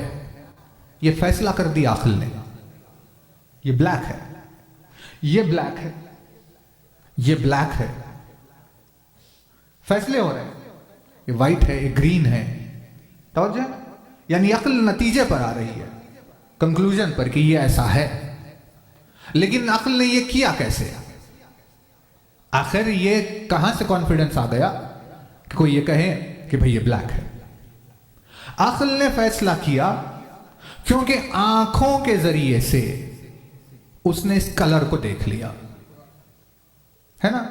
یہ فیصلہ کر دیا عقل نے، یہ بلیک ہے. یہ بلیک ہے، یہ بلیک ہے، فیصلے ہو رہے ہیں، یہ وائٹ ہے، یہ گرین ہے، توجہ، یعنی عقل نتیجے پر آ رہی ہے، کنکلوژن پر کہ یہ ایسا ہے. لیکن عقل نے یہ کیا کیسے؟ آخر یہ کہاں سے کانفیڈنس آ گیا کہ کوئی یہ کہے کہ بھئی یہ بلیک ہے؟ عقل نے فیصلہ کیا کیونکہ آنکھوں کے ذریعے سے اس نے اس کلر کو دیکھ لیا ہے نا.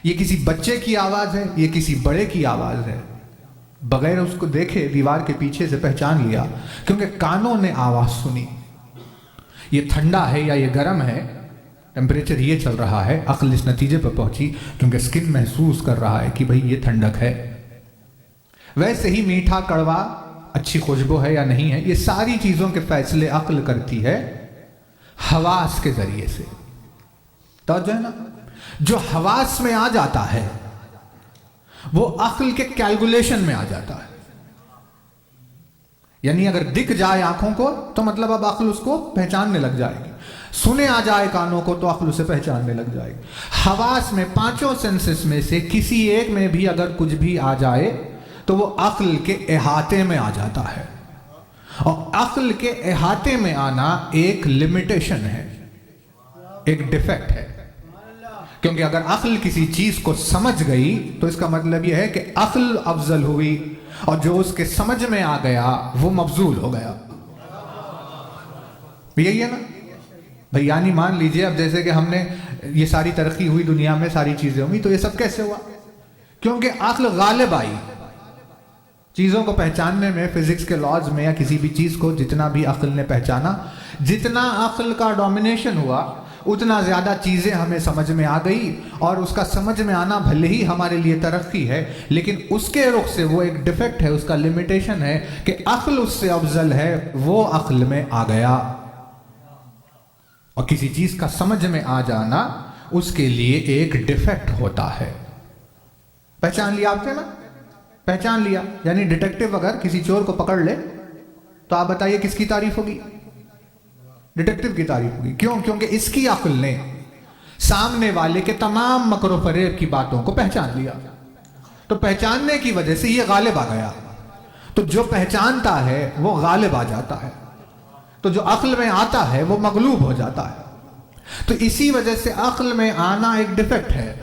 یہ کسی بچے کی آواز ہے، یہ کسی بڑے کی آواز ہے، بغیر اس کو دیکھے دیوار کے پیچھے سے پہچان لیا کیونکہ کانوں نے آواز سنی. یہ ٹھنڈا ہے یا یہ گرم ہے، ٹیمپریچر یہ چل رہا ہے، عقل اس نتیجے پر پہنچی کیونکہ سکن محسوس کر رہا ہے کہ بھئی یہ ٹھنڈک ہے. ویسے ہی میٹھا کڑوا اچھی خوشبو ہے یا نہیں ہے، یہ ساری چیزوں کے فیصلے عقل کرتی ہے حواس کے ذریعے سے. توجہ ہے نا، جو حواس میں آ جاتا ہے وہ عقل کے کیلکولیشن میں آ جاتا ہے. یعنی اگر دکھ جائے آنکھوں کو تو مطلب اب عقل اس کو پہچاننے لگ جائے گی، سنے آ جائے کانوں کو تو عقل اسے پہچاننے لگ جائے گی. حواس میں، پانچوں سینسز میں سے کسی ایک میں بھی اگر کچھ بھی آ جائے تو وہ عقل کے احاطے میں آ جاتا ہے. اور عقل کے احاطے میں آنا ایک لمیٹیشن ہے، ایک ڈیفیکٹ ہے. کیونکہ اگر عقل کسی چیز کو سمجھ گئی تو اس کا مطلب یہ ہے کہ عقل افضل ہوئی اور جو اس کے سمجھ میں آ گیا وہ مفضول ہو گیا. یہی ہے نا بھئی. یعنی مان لیجئے اب جیسے کہ ہم نے یہ ساری ترقی ہوئی دنیا میں، ساری چیزیں ہوئی، تو یہ سب کیسے ہوا؟ کیونکہ عقل غالب آئی. چیزوں کو پہچاننے میں، فزکس کے لاز میں یا کسی بھی چیز کو جتنا بھی عقل نے پہچانا، جتنا عقل کا ڈومینیشن ہوا اتنا زیادہ چیزیں ہمیں سمجھ میں آ گئی. اور اس کا سمجھ میں آنا بھلے ہی ہمارے لیے ترقی ہے، لیکن اس کے رخ سے وہ ایک ڈیفیکٹ ہے، اس کا لمیٹیشن ہے کہ عقل اس سے افضل ہے، وہ عقل میں آ گیا. اور کسی چیز کا سمجھ میں آ جانا اس کے لیے ایک ڈیفیکٹ ہوتا ہے. پہچان لیا آپ نے نا، پہچان لیا. یعنی ڈیٹیکٹیو اگر کسی چور کو پکڑ لے تو آپ بتائیے کس کی تعریف ہوگی؟ ڈیٹیکٹیو کی تعریف ہوگی. کیوں؟ کیونکہ اس کی عقل نے سامنے والے کے تمام مکر و فریب کی باتوں کو پہچان لیا. تو پہچاننے کی وجہ سے یہ غالب آ گیا. تو جو پہچانتا ہے وہ غالب آ جاتا ہے، تو جو عقل میں آتا ہے وہ مغلوب ہو جاتا ہے. تو اسی وجہ سے عقل میں آنا ایک ڈیفیکٹ ہے.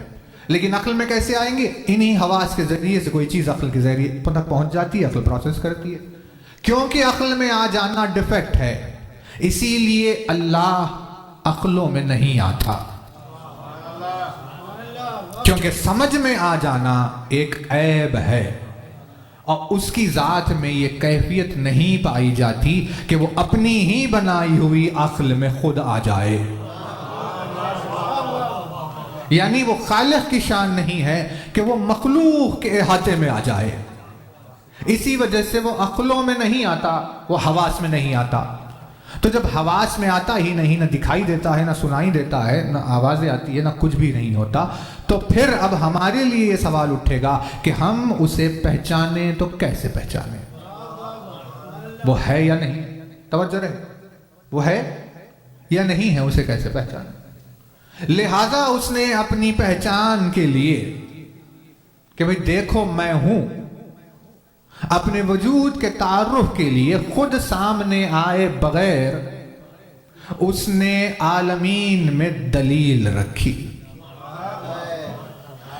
لیکن عقل میں کیسے آئیں گے؟ انہی حواس کے ذریعے سے کوئی چیز عقل کے ذریعے تک پہنچ جاتی ہے، عقل پروسیس کرتی ہے. کیونکہ عقل میں آ جانا ڈیفیکٹ ہے، اسی لیے اللہ عقلوں میں نہیں آتا. کیونکہ سمجھ میں آ جانا ایک عیب ہے، اور اس کی ذات میں یہ کیفیت نہیں پائی جاتی کہ وہ اپنی ہی بنائی ہوئی عقل میں خود آ جائے. یعنی وہ خالق کی شان نہیں ہے کہ وہ مخلوق کے احاطے میں آ جائے. اسی وجہ سے وہ عقلوں میں نہیں آتا، وہ حواس میں نہیں آتا. تو جب حواس میں آتا ہی نہیں، نہ دکھائی دیتا ہے، نہ سنائی دیتا ہے، نہ آوازیں آتی ہے، نہ کچھ بھی نہیں ہوتا، تو پھر اب ہمارے لیے یہ سوال اٹھے گا کہ ہم اسے پہچانیں تو کیسے پہچانیں؟ وہ ہے یا نہیں؟ توجہ رہے، وہ ہے یا نہیں ہے، اسے کیسے پہچانیں؟ لہذا اس نے اپنی پہچان کے لیے کہ بھئی دیکھو میں ہوں، اپنے وجود کے تعارف کے لیے خود سامنے آئے بغیر اس نے عالمین میں دلیل رکھی،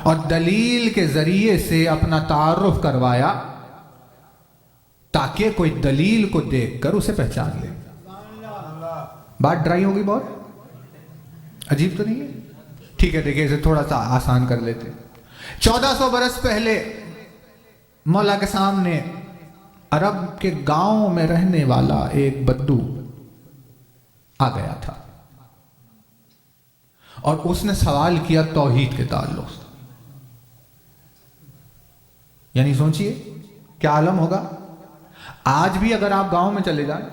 اور دلیل کے ذریعے سے اپنا تعارف کروایا تاکہ کوئی دلیل کو دیکھ کر اسے پہچان لے. بات ڈرائی ہوگی، بہت عجیب تو نہیں ہے؟ ٹھیک ہے، دیکھیں اسے تھوڑا سا آسان کر لیتے. 1400 برس پہلے مولا کے سامنے عرب کے گاؤں میں رہنے والا ایک بدو آ گیا تھا، اور اس نے سوال کیا توحید کے تعلق سے. یعنی سوچئے کیا عالم ہوگا. آج بھی اگر آپ گاؤں میں چلے جائیں،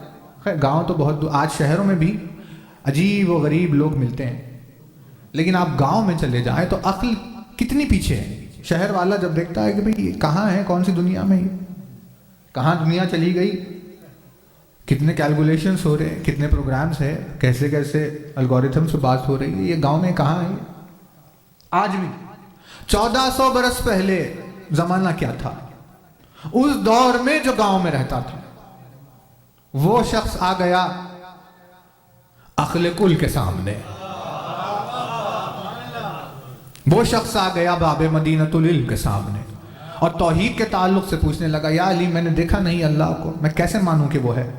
خیر گاؤں تو بہت آج شہروں میں بھی عجیب و غریب لوگ ملتے ہیں، لیکن آپ گاؤں میں چلے جائیں تو عقل کتنی پیچھے ہے. شہر والا جب دیکھتا ہے کہ بھئی کہاں ہے، کون سی دنیا میں، کہاں دنیا چلی گئی، کتنے کیلکولیشنز ہو رہے ہیں, کتنے پروگرامز ہیں, کیسے کیسے الگوریتھم سے بات ہو رہی ہے. یہ گاؤں میں کہاں ہے؟ آج بھی 1400 برس پہلے زمانہ کیا تھا؟ اس دور میں جو گاؤں میں رہتا تھا وہ شخص آ گیا عقل کل کے سامنے, وہ شخص آ گیا باب مدینۃ العلم کے سامنے اور توحید کے تعلق سے پوچھنے لگا, یا علی میں نے دیکھا نہیں اللہ کو, میں کیسے مانوں کہ وہ ہے؟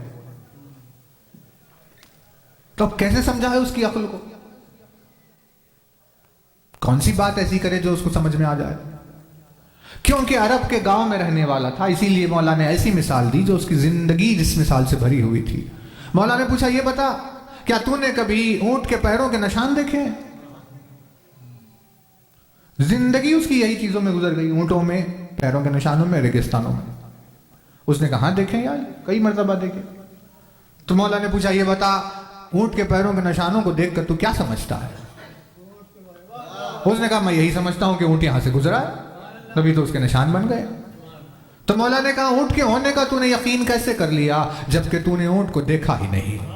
تو اب کیسے سمجھا ہے اس کی عقل کو؟ کون سی بات ایسی کرے جو اس کو سمجھ میں آ جائے؟ کیونکہ عرب کے گاؤں میں رہنے والا تھا, اسی لیے مولا نے ایسی مثال دی جو اس کی زندگی جس مثال سے بھری ہوئی تھی. مولا نے پوچھا, یہ بتا کیا تو نے کبھی اونٹ کے پیروں کے نشان دیکھے ہیں؟ زندگی اس کی یہی چیزوں میں گزر گئی, اونٹوں میں, پیروں کے نشانوں میں, ریگستانوں میں. اس نے کہا دیکھیں یار, کئی مرتبہ دیکھے. تو مولا نے پوچھا, یہ بتا اونٹ کے پیروں کے نشانوں کو دیکھ کر تو کیا سمجھتا ہے؟ اس نے کہا میں یہی سمجھتا ہوں کہ اونٹ یہاں سے گزرا ہے, تبھی تو اس کے نشان بن گئے. تو مولا نے کہا اونٹ کے ہونے کا تو نے یقین کیسے کر لیا جبکہ تو نے اونٹ کو دیکھا ہی نہیں؟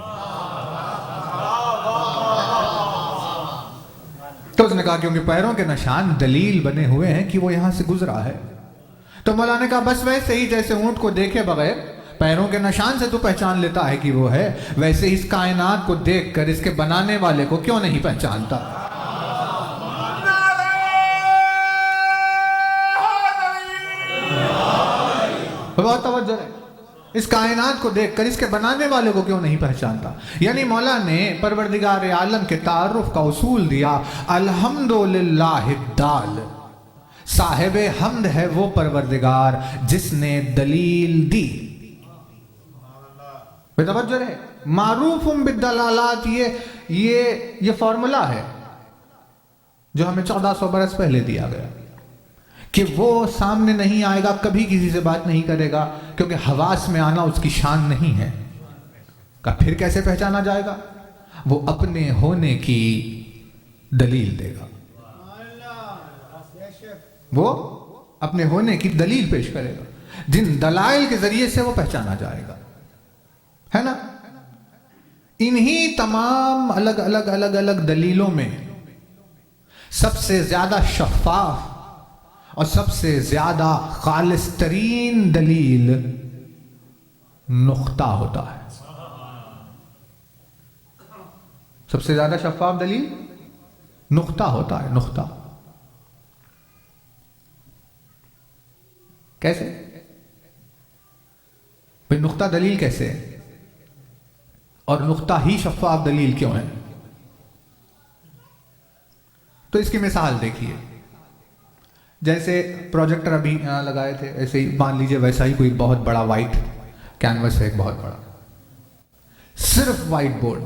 تو اس نے کہا کیونکہ پیروں کے نشان دلیل بنے ہوئے ہیں کہ وہ یہاں سے گزرا ہے. تو مولا نے کہا بس ویسے ہی جیسے اونٹ کو دیکھے بغیر پیروں کے نشان سے تو پہچان لیتا ہے کہ وہ ہے, ویسے اس کائنات کو دیکھ کر اس کے بنانے والے کو کیوں نہیں پہچانتا؟ بہت توجہ ہے, اس کائنات کو دیکھ کر اس کے بنانے والے کو کیوں نہیں پہچانتا؟ یعنی مولا نے پروردگار عالم کے تعارف کا اصول دیا, الحمدللہ الدال, صاحب حمد ہے وہ پروردگار جس نے دلیل دی. بے توجہ رہے, معروف بالدلالات, یہ فارمولا ہے جو ہمیں 1400 برس پہلے دیا گیا کہ وہ سامنے نہیں آئے گا, کبھی کسی سے بات نہیں کرے گا کیونکہ حواس میں آنا اس کی شان نہیں ہے. کہ پھر کیسے پہچانا جائے گا؟ وہ اپنے ہونے کی دلیل دے گا, وہ اپنے ہونے کی دلیل پیش کرے گا, جن دلائل کے ذریعے سے وہ پہچانا جائے گا, ہے نا. انہی تمام الگ الگ دلیلوں میں سب سے زیادہ شفاف اور سب سے زیادہ خالص ترین دلیل نقطہ ہوتا ہے. سب سے زیادہ شفاف دلیل نقطہ ہوتا ہے. نقطہ کیسے بھئی, نقطہ دلیل کیسے ہے اور نقطہ ہی شفاف دلیل کیوں ہے؟ تو اس کی مثال دیکھیے, جیسے پروجیکٹر ابھی یہاں لگائے تھے, ایسے ہی مان لیجئے ویسا ہی کوئی بہت بڑا وائٹ کینوس ہے, ایک بہت بڑا, صرف وائٹ بورڈ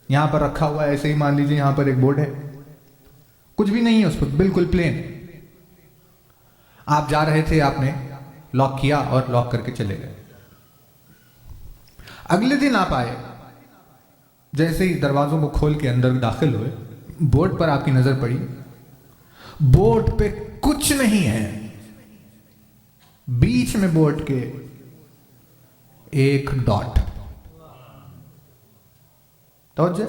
یہاں پر رکھا ہوا ہے. ایسے ہی مان لیجئے یہاں پر ایک بورڈ ہے, کچھ بھی نہیں ہے اس پر, بالکل پلین. آپ جا رہے تھے, آپ نے لاک کیا اور لاک کر کے چلے گئے. اگلے دن آپ آئے, جیسے ہی دروازوں کو کھول کے اندر داخل ہوئے, بورڈ پر آپ کی نظر پڑی, بورڈ پہ کچھ نہیں ہے, بیچ میں بورڈ کے ایک ڈاٹ. توجہ,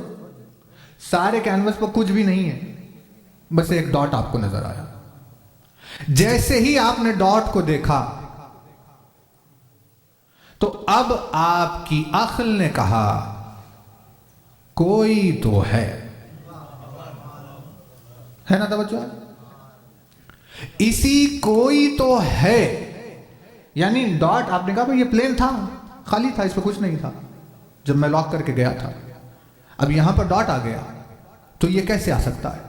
سارے کینوس پر کچھ بھی نہیں ہے, بس ایک ڈاٹ آپ کو نظر آیا. جیسے ہی آپ نے ڈاٹ کو دیکھا تو اب آپ کی عقل نے کہا کوئی تو ہے نا. توجہ, اسی کوئی تو ہے, یعنی ڈاٹ آپ نے کہا بھئی یہ پلین تھا, خالی تھا, اس پہ کچھ نہیں تھا جب میں لاک کر کے گیا تھا. اب یہاں پر ڈاٹ آ گیا تو یہ کیسے آ سکتا ہے؟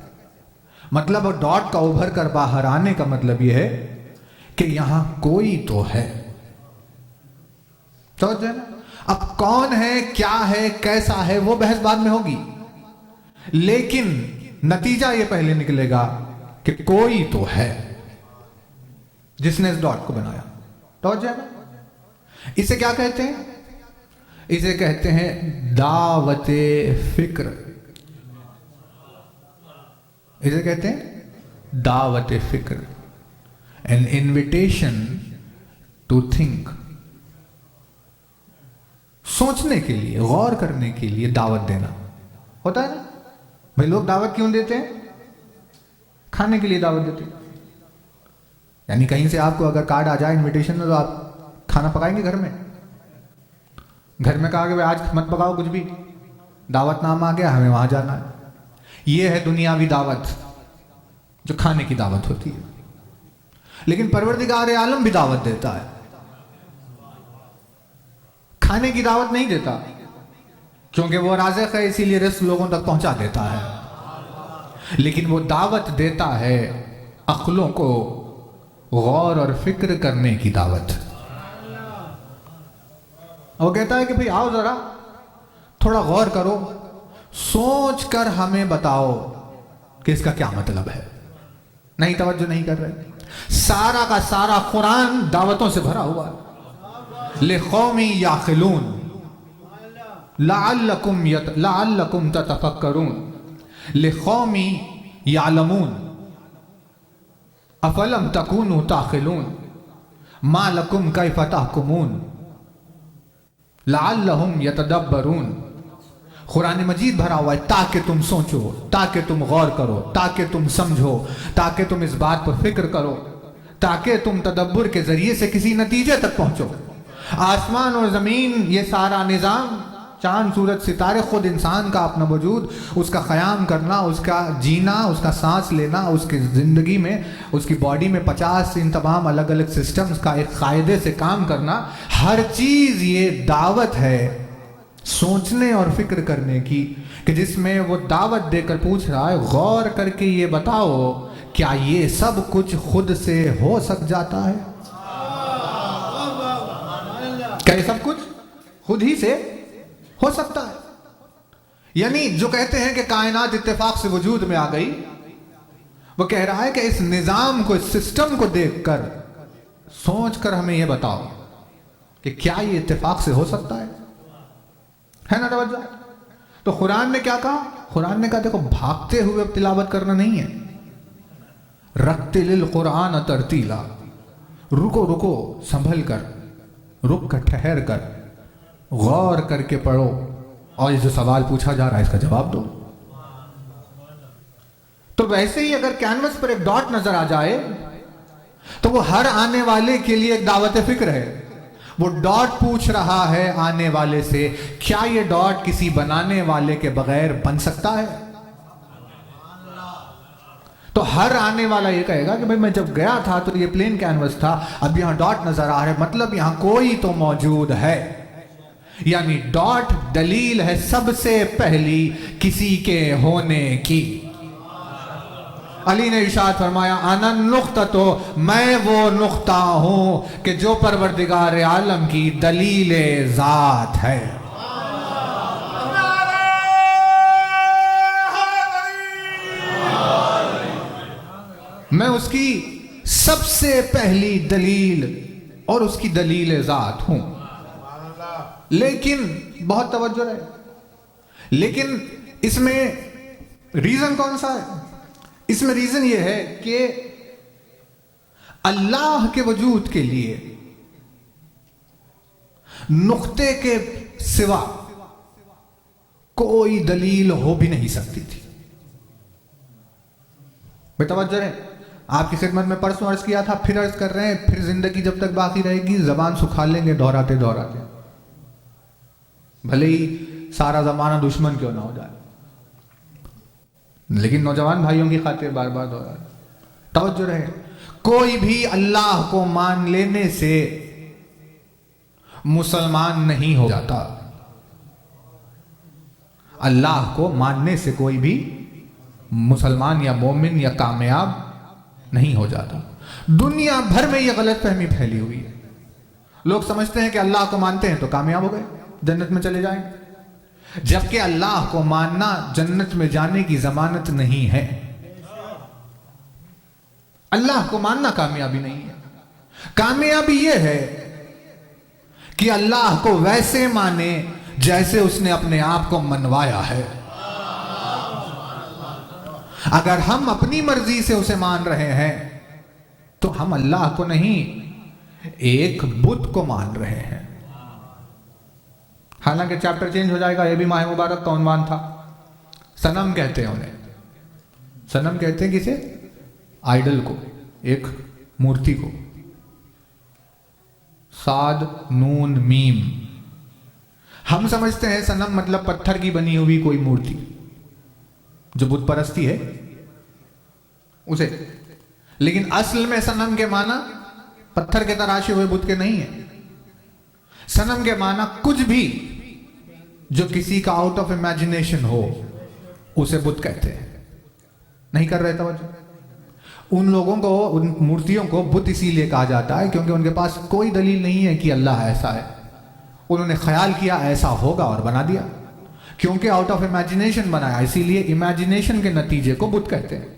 مطلب ڈاٹ کا ابھر کر باہر آنے کا مطلب یہ ہے کہ یہاں کوئی تو ہے. توجہ نا. اب کون ہے, کیا ہے, کیسا ہے, وہ بحث بعد میں ہوگی, لیکن نتیجہ یہ پہلے نکلے گا کہ کوئی تو ہے جس نے اس ڈاٹ کو بنایا. توجہ نا. اسے کیا کہتے ہیں؟ اسے کہتے ہیں دعوت فکر. اسے کہتے ہیں دعوت فکر, an invitation to think. سوچنے کے لیے، غور کرنے کے لیے دعوت دینا ہوتا ہے نا بھائی. لوگ دعوت کیوں دیتے ہیں؟ کھانے کے لیے دعوت دیتے ہیں. یعنی کہیں سے آپ کو اگر کارڈ آ جائے انویٹیشن میں تو آپ کھانا پکائیں گے گھر میں؟ گھر میں کہا کہ آج مت پکاؤ کچھ بھی، دعوت نام آ گیا ہمیں وہاں جانا ہے. یہ ہے دنیاوی دعوت جو کھانے کی دعوت ہوتی ہے. لیکن پروردگار عالم بھی دعوت دیتا ہے، کھانے کی دعوت نہیں دیتا، کیونکہ وہ رازق ہے اسی لیے رزق لوگوں تک پہنچا دیتا ہے. لیکن وہ دعوت دیتا ہے عقلوں کو غور اور فکر کرنے کی دعوت. وہ کہتا ہے کہ بھئی آؤ ذرا تھوڑا غور کرو، سوچ کر ہمیں بتاؤ کہ اس کا کیا مطلب ہے. نہیں توجہ نہیں کر رہے. سارا کا سارا قرآن دعوتوں سے بھرا ہوا ہے. لِقَوْمٍ يَعْقِلُونَ لَعَلَّكُمْ تَتَفَكَّرُونَ لِقَوْمٍ يَعْلَمُونَ أَفَلَمْ تَكُونُوا تَعْقِلُونَ مَا لَكُمْ كَيْفَ تَحْكُمُونَ لَعَلَّهُمْ يَتَدَبَّرُونَ. قرآن مجید بھرا ہوا ہے تاکہ تم سوچو، تاکہ تم غور کرو، تاکہ تم سمجھو، تاکہ تم اس بات پر فکر کرو، تاکہ تم تدبر کے ذریعے سے کسی نتیجے تک پہنچو. آسمان اور زمین، یہ سارا نظام، چاند سورج ستارے، خود انسان کا اپنا وجود، اس کا قیام کرنا، اس کا جینا، اس کا سانس لینا، اس کی زندگی میں، اس کی باڈی میں 50 ان تمام الگ الگ سسٹمز کا ایک قاعدے سے کام کرنا، ہر چیز یہ دعوت ہے سوچنے اور فکر کرنے کی، کہ جس میں وہ دعوت دے کر پوچھ رہا ہے غور کر کے یہ بتاؤ کیا یہ سب کچھ خود سے ہو سک جاتا ہے؟ کیا یہ سب کچھ خود ہی سے ہو سکتا ہے؟ یعنی جو کہتے ہیں کہ کائنات اتفاق سے وجود میں آ گئی، وہ کہہ رہا ہے کہ اس نظام کو، اس سسٹم کو دیکھ کر سوچ کر ہمیں یہ بتاؤ کہ کیا یہ اتفاق سے ہو سکتا ہے نا توجہ؟ تو قرآن نے کیا کہا؟ قرآن نے کہا دیکھو بھاگتے ہوئے اب تلاوت کرنا نہیں ہے، رتل القرآن ترتیلا، رکو رکو، سنبھل کر، رک کر، ٹھہر کر، غور کر کے پڑھو، اور یہ جو سوال پوچھا جا رہا ہے اس کا جواب دو. تو ویسے ہی اگر کینوس پر ایک ڈاٹ نظر آ جائے تو وہ ہر آنے والے کے لیے ایک دعوت فکر ہے. وہ ڈاٹ پوچھ رہا ہے آنے والے سے کیا یہ ڈاٹ کسی بنانے والے کے بغیر بن سکتا ہے؟ تو ہر آنے والا یہ کہے گا کہ بھئی میں جب گیا تھا تو یہ پلین کینوس تھا، اب یہاں ڈاٹ نظر آ رہا ہے، مطلب یہاں کوئی تو موجود ہے. یعنی ڈاٹ دلیل ہے سب سے پہلی کسی کے ہونے کی. علی نے ارشاد فرمایا انا النقطہ، میں وہ نقطہ ہوں کہ جو پروردگار عالم کی دلیل ذات ہے. میں اس کی سب سے پہلی دلیل اور اس کی دلیل ذات ہوں. لیکن بہت توجہ رہے، لیکن اس میں ریزن کون سا ہے؟ اس میں ریزن یہ ہے کہ اللہ کے وجود کے لیے نقطے کے سوا کوئی دلیل ہو بھی نہیں سکتی تھی. بے توجہ رہے، آپ کی خدمت میں پرسوں عرض کیا تھا، پھر عرض کر رہے ہیں، پھر زندگی جب تک باقی رہے گی زبان سکھا لیں گے دہراتے دہراتے، بھلے ہی سارا زمانہ دشمن کیوں نہ ہو جائے، لیکن نوجوان بھائیوں کی خاطر بار بار دہرا. توجہ رہے، کوئی بھی اللہ کو مان لینے سے مسلمان نہیں ہو جاتا. اللہ کو ماننے سے کوئی بھی مسلمان یا مومن یا کامیاب نہیں ہو جاتا. دنیا بھر میں یہ غلط فہمی پھیلی ہوئی ہے. لوگ سمجھتے ہیں کہ اللہ کو مانتے ہیں تو کامیاب ہو گئے، جنت میں چلے جائیں، جبکہ اللہ کو ماننا جنت میں جانے کی ضمانت نہیں ہے. اللہ کو ماننا کامیابی نہیں ہے. کامیابی یہ ہے کہ اللہ کو ویسے مانے جیسے اس نے اپنے آپ کو منوایا ہے. اگر ہم اپنی مرضی سے اسے مان رہے ہیں تو ہم اللہ کو نہیں، ایک بت کو مان رہے ہیں. حالانکہ چیپٹر چینج ہو جائے گا، یہ بھی ماہ مبارک کا عنوان تھا. صنم کہتے ہیں انہیں. صنم کہتے ہیں کسے؟ آئیڈل کو، ایک مورتی کو. صاد نون میم. ہم سمجھتے ہیں صنم مطلب پتھر کی بنی ہوئی کوئی مورتی جو بت پرستی ہے اسے. لیکن اصل میں صنم کے معنی پتھر کے تراشے ہوئے بت کے نہیں ہیں. صنم کے معنی کچھ بھی جو کسی کا آؤٹ آف امیجنیشن ہو اسے بت کہتے ہیں. نہیں کر رہے توجہ؟ ان لوگوں کو، ان مورتیوں کو بت اسی لیے کہا جاتا ہے کیونکہ ان کے پاس کوئی دلیل نہیں ہے کہ اللہ ایسا ہے. انہوں نے خیال کیا ایسا ہوگا اور بنا دیا. کیونکہ آؤٹ آف امیجنیشن بنایا، اسی لیے امیجنیشن کے نتیجے کو بت کہتے ہیں.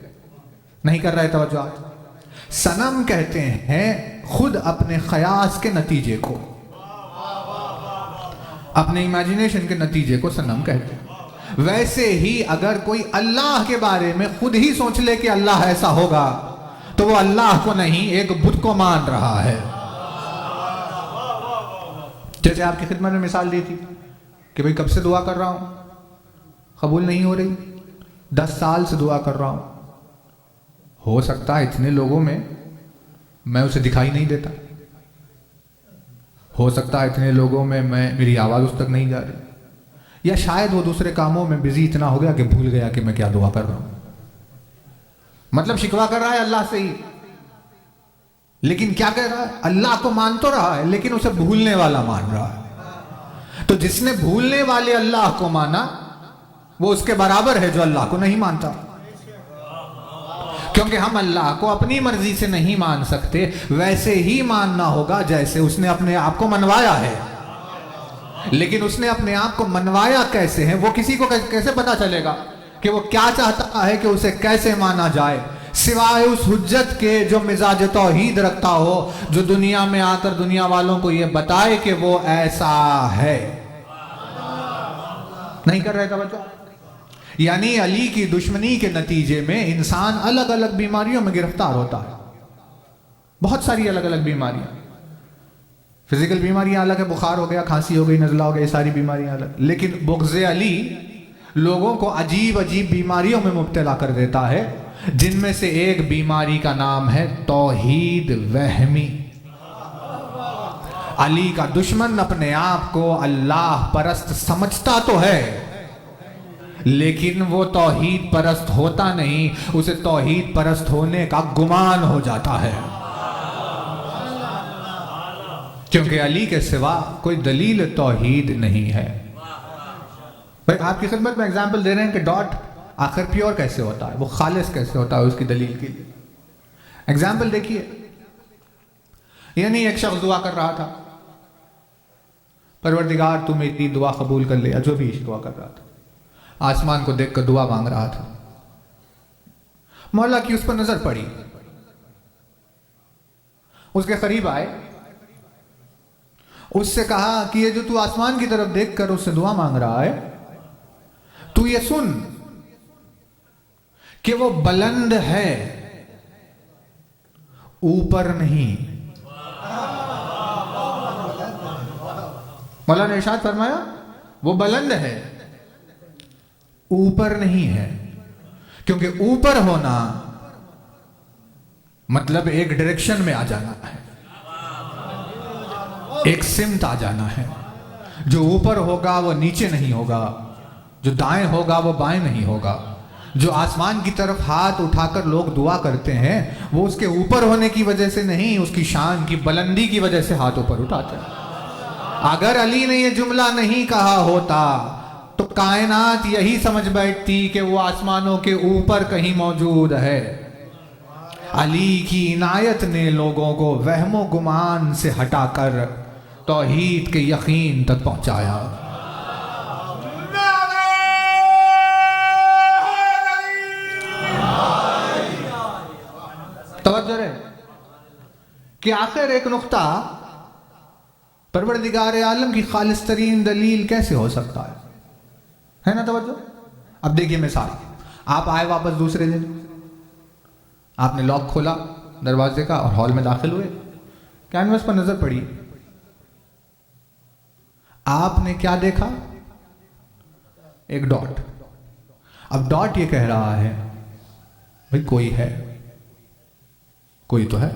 نہیں کر رہے توجہ؟ صنم کہتے ہیں خود اپنے خیاس کے نتیجے کو، اپنے امیجنیشن کے نتیجے کو صنم کہتے ہیں. ویسے ہی اگر کوئی اللہ کے بارے میں خود ہی سوچ لے کہ اللہ ایسا ہوگا تو وہ اللہ کو نہیں ایک بت کو مان رہا ہے. جیسے آپ کی خدمت میں مثال دی تھی کہ بھئی کب سے دعا کر رہا ہوں قبول نہیں ہو رہی، 10 سال سے دعا کر رہا ہوں. ہو سکتا ہے اتنے لوگوں میں میں اسے دکھائی نہیں دیتا، ہو سکتا ہے اتنے لوگوں میں میری آواز اس تک نہیں جا رہی، یا شاید وہ دوسرے کاموں میں بزی اتنا ہو گیا کہ بھول گیا کہ میں کیا دعا کر رہا ہوں. مطلب شکوہ کر رہا ہے اللہ سے ہی، لیکن کیا کہہ رہا ہے؟ اللہ کو مان تو رہا ہے لیکن اسے بھولنے والا مان رہا ہے. تو جس نے بھولنے والے اللہ کو مانا وہ اس کے برابر ہے جو اللہ کو نہیں مانتا. کیونکہ ہم اللہ کو اپنی مرضی سے نہیں مان سکتے، ویسے ہی ماننا ہوگا جیسے اس نے اپنے آپ کو منوایا ہے. لیکن اس نے اپنے آپ کو منوایا کیسے ہے وہ کسی کو کیسے پتا چلے گا کہ وہ کیا چاہتا ہے کہ اسے کیسے مانا جائے، سوائے اس حجت کے جو مزاج توحید رکھتا ہو، جو دنیا میں آ کر دنیا والوں کو یہ بتائے کہ وہ ایسا ہے. نہیں کر رہے توجہ؟ یعنی علی کی دشمنی کے نتیجے میں انسان الگ الگ بیماریوں میں گرفتار ہوتا ہے. بہت ساری الگ الگ بیماریاں، فزیکل بیماریاں الگ ہے، بخار ہو گیا، کھانسی ہو گئی، نزلہ ہو گیا، یہ ساری بیماریاں الگ. لیکن بغض علی لوگوں کو عجیب عجیب بیماریوں میں مبتلا کر دیتا ہے، جن میں سے ایک بیماری کا نام ہے توحید وہمی. علی کا دشمن اپنے آپ کو اللہ پرست سمجھتا تو ہے لیکن وہ توحید پرست ہوتا نہیں، اسے توحید پرست ہونے کا گمان ہو جاتا ہے. کیونکہ علی کے سوا کوئی دلیل توحید نہیں ہے. بھائی آپ کی خدمت میں اگزامپل دے رہے ہیں کہ ڈاٹ آخر پیور کیسے ہوتا ہے، وہ خالص کیسے ہوتا ہے، اس کی دلیل کی اگزامپل دیکھیے. یعنی ایک شخص دعا کر رہا تھا، پروردگار تو میری دعا قبول کر لے، جو بھی دعا کر رہا تھا، آسمان کو دیکھ کر دعا مانگ رہا تھا. مولا کی اس پر نظر پڑی، اس کے قریب آئے، اس سے کہا کہ یہ جو تو آسمان کی طرف دیکھ کر اس سے دعا مانگ رہا ہے، تو یہ سن کہ وہ بلند ہے، اوپر نہیں. مولا نے ارشاد فرمایا وہ بلند ہے، اوپر نہیں ہے. کیونکہ اوپر ہونا مطلب ایک ڈائریکشن میں آ جانا ہے، ایک سمت آ جانا ہے. جو اوپر ہوگا وہ نیچے نہیں ہوگا، جو دائیں ہوگا وہ بائیں نہیں ہوگا. جو آسمان کی طرف ہاتھ اٹھا کر لوگ دعا کرتے ہیں وہ اس کے اوپر ہونے کی وجہ سے نہیں، اس کی شان کی بلندی کی وجہ سے ہاتھ اوپر اٹھاتے ہیں. اگر علی نے یہ جملہ نہیں کہا ہوتا تو کائنات یہی سمجھ بیٹھتی کہ وہ آسمانوں کے اوپر کہیں موجود ہے. علی کی عنایت نے لوگوں کو وہم و گمان سے ہٹا کر توحید کے یقین تک پہنچایا. توجہ ہے کہ آخر ایک نقطہ پروردگار عالم کی خالص ترین دلیل کیسے ہو سکتا ہے نا توجہ. اب دیکھیے مثال، آپ آئے واپس دوسرے دن، آپ نے لاک کھولا دروازے کا اور ہال میں داخل ہوئے، کینوس پر نظر پڑی، آپ نے کیا دیکھا؟ ایک ڈاٹ. اب ڈاٹ یہ کہہ رہا ہے بھئی کوئی ہے، کوئی تو ہے.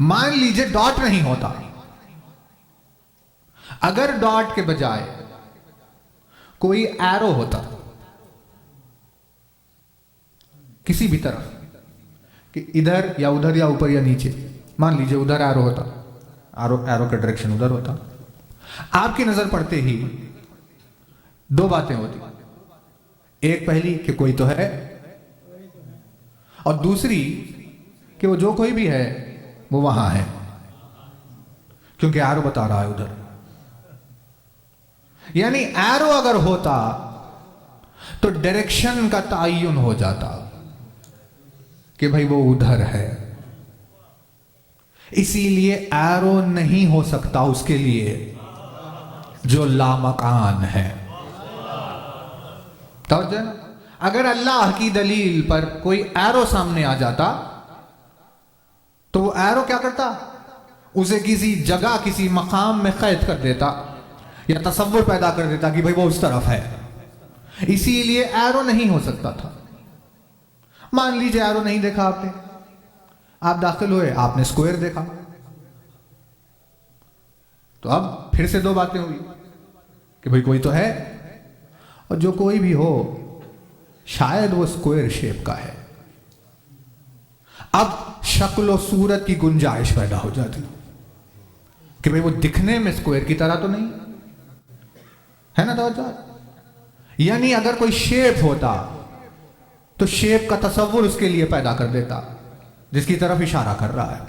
مان لیجئے ڈاٹ نہیں ہوتا، اگر ڈاٹ کے بجائے کوئی ایرو ہوتا کسی بھی طرف، کہ ادھر یا ادھر یا اوپر یا نیچے، مان لیجئے ادھر ایرو ہوتا، ایرو کا ڈائریکشن ادھر ہوتا، آپ کی نظر پڑتے ہی دو باتیں ہوتی. ایک پہلی کہ کوئی تو ہے، اور دوسری کہ وہ جو کوئی بھی ہے وہ وہاں ہے، کیونکہ ایرو بتا رہا ہے ادھر. یعنی ایرو اگر ہوتا تو ڈائریکشن کا تعین ہو جاتا کہ بھئی وہ ادھر ہے. اسی لیے ایرو نہیں ہو سکتا اس کے لیے جو لامکان ہے. توجہ. اگر اللہ کی دلیل پر کوئی ایرو سامنے آ جاتا تو وہ ایرو کیا کرتا؟ اسے کسی جگہ کسی مقام میں قید کر دیتا یا تصور پیدا کر دیتا کہ بھئی وہ اس طرف ہے. اسی لیے ایرو نہیں ہو سکتا تھا. مان لیجئے ایرو نہیں دیکھا آپ نے، آپ داخل ہوئے، آپ نے اسکوئر دیکھا، تو اب پھر سے دو باتیں ہوئی کہ بھئی کوئی تو ہے، اور جو کوئی بھی ہو شاید وہ اسکوئر شیپ کا ہے. اب شکل و صورت کی گنجائش پیدا ہو جاتی کہ بھئی وہ دکھنے میں اسکوئر کی طرح تو نہیں ہے نا. توجہ. یعنی اگر کوئی شیپ ہوتا تو شیپ کا تصور اس کے لیے پیدا کر دیتا جس کی طرف اشارہ کر رہا ہے.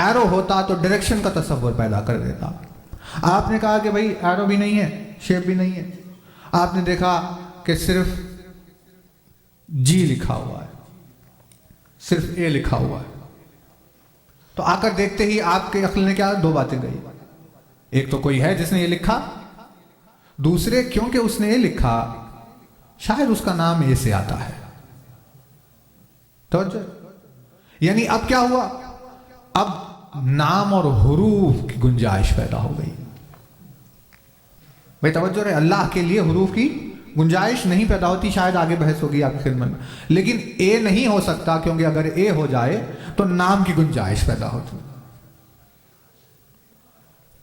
ایرو ہوتا تو ڈائریکشن کا تصور پیدا کر دیتا. آپ نے کہا کہ بھئی ایرو بھی نہیں ہے، شیپ بھی نہیں ہے. آپ نے دیکھا کہ صرف جی لکھا ہوا ہے، صرف اے لکھا ہوا ہے. تو آ کر دیکھتے ہی آپ کے عقل نے کیا دو باتیں گئی. ایک تو کوئی ہے جس نے یہ لکھا، دوسرے کیونکہ اس نے یہ لکھا شاید اس کا نام اے سے آتا ہے. توجہ. یعنی اب کیا ہوا؟ اب نام اور حروف کی گنجائش پیدا ہو گئی. بھئی توجہ رہے، اللہ کے لیے حروف کی گنجائش نہیں پیدا ہوتی. شاید آگے بحث ہوگی آپ کی خدمت میں، لیکن اے نہیں ہو سکتا کیونکہ اگر اے ہو جائے تو نام کی گنجائش پیدا ہوتی.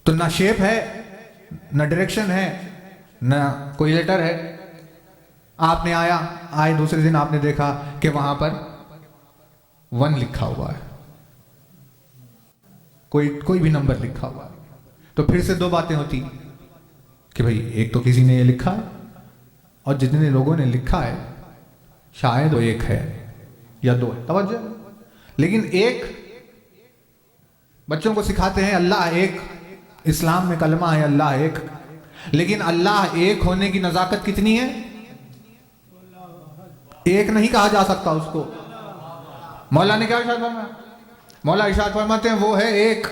تو نہ شیپ ہے، نہ ڈائریکشن ہے، نہ کوئی لیٹر ہے. آپ نے آئے دوسرے دن آپ نے دیکھا کہ وہاں پر 1 لکھا ہوا ہے، کوئی بھی نمبر لکھا ہوا ہے. تو پھر سے دو باتیں ہوتی کہ بھئی ایک تو کسی نے یہ لکھا ہے، اور جتنے لوگوں نے لکھا ہے شاید وہ ایک ہے یا دو ہے. توجہ. لیکن ایک بچوں کو سکھاتے ہیں اللہ ایک، اسلام میں کلمہ ہے اللہ ایک، لیکن اللہ ایک ہونے کی نزاکت کتنی ہے؟ ایک نہیں کہا جا سکتا اس کو. مولا نے کیا ارشاد فرمایا؟ مولا ارشاد فرماتے ہیں وہ ہے ایک،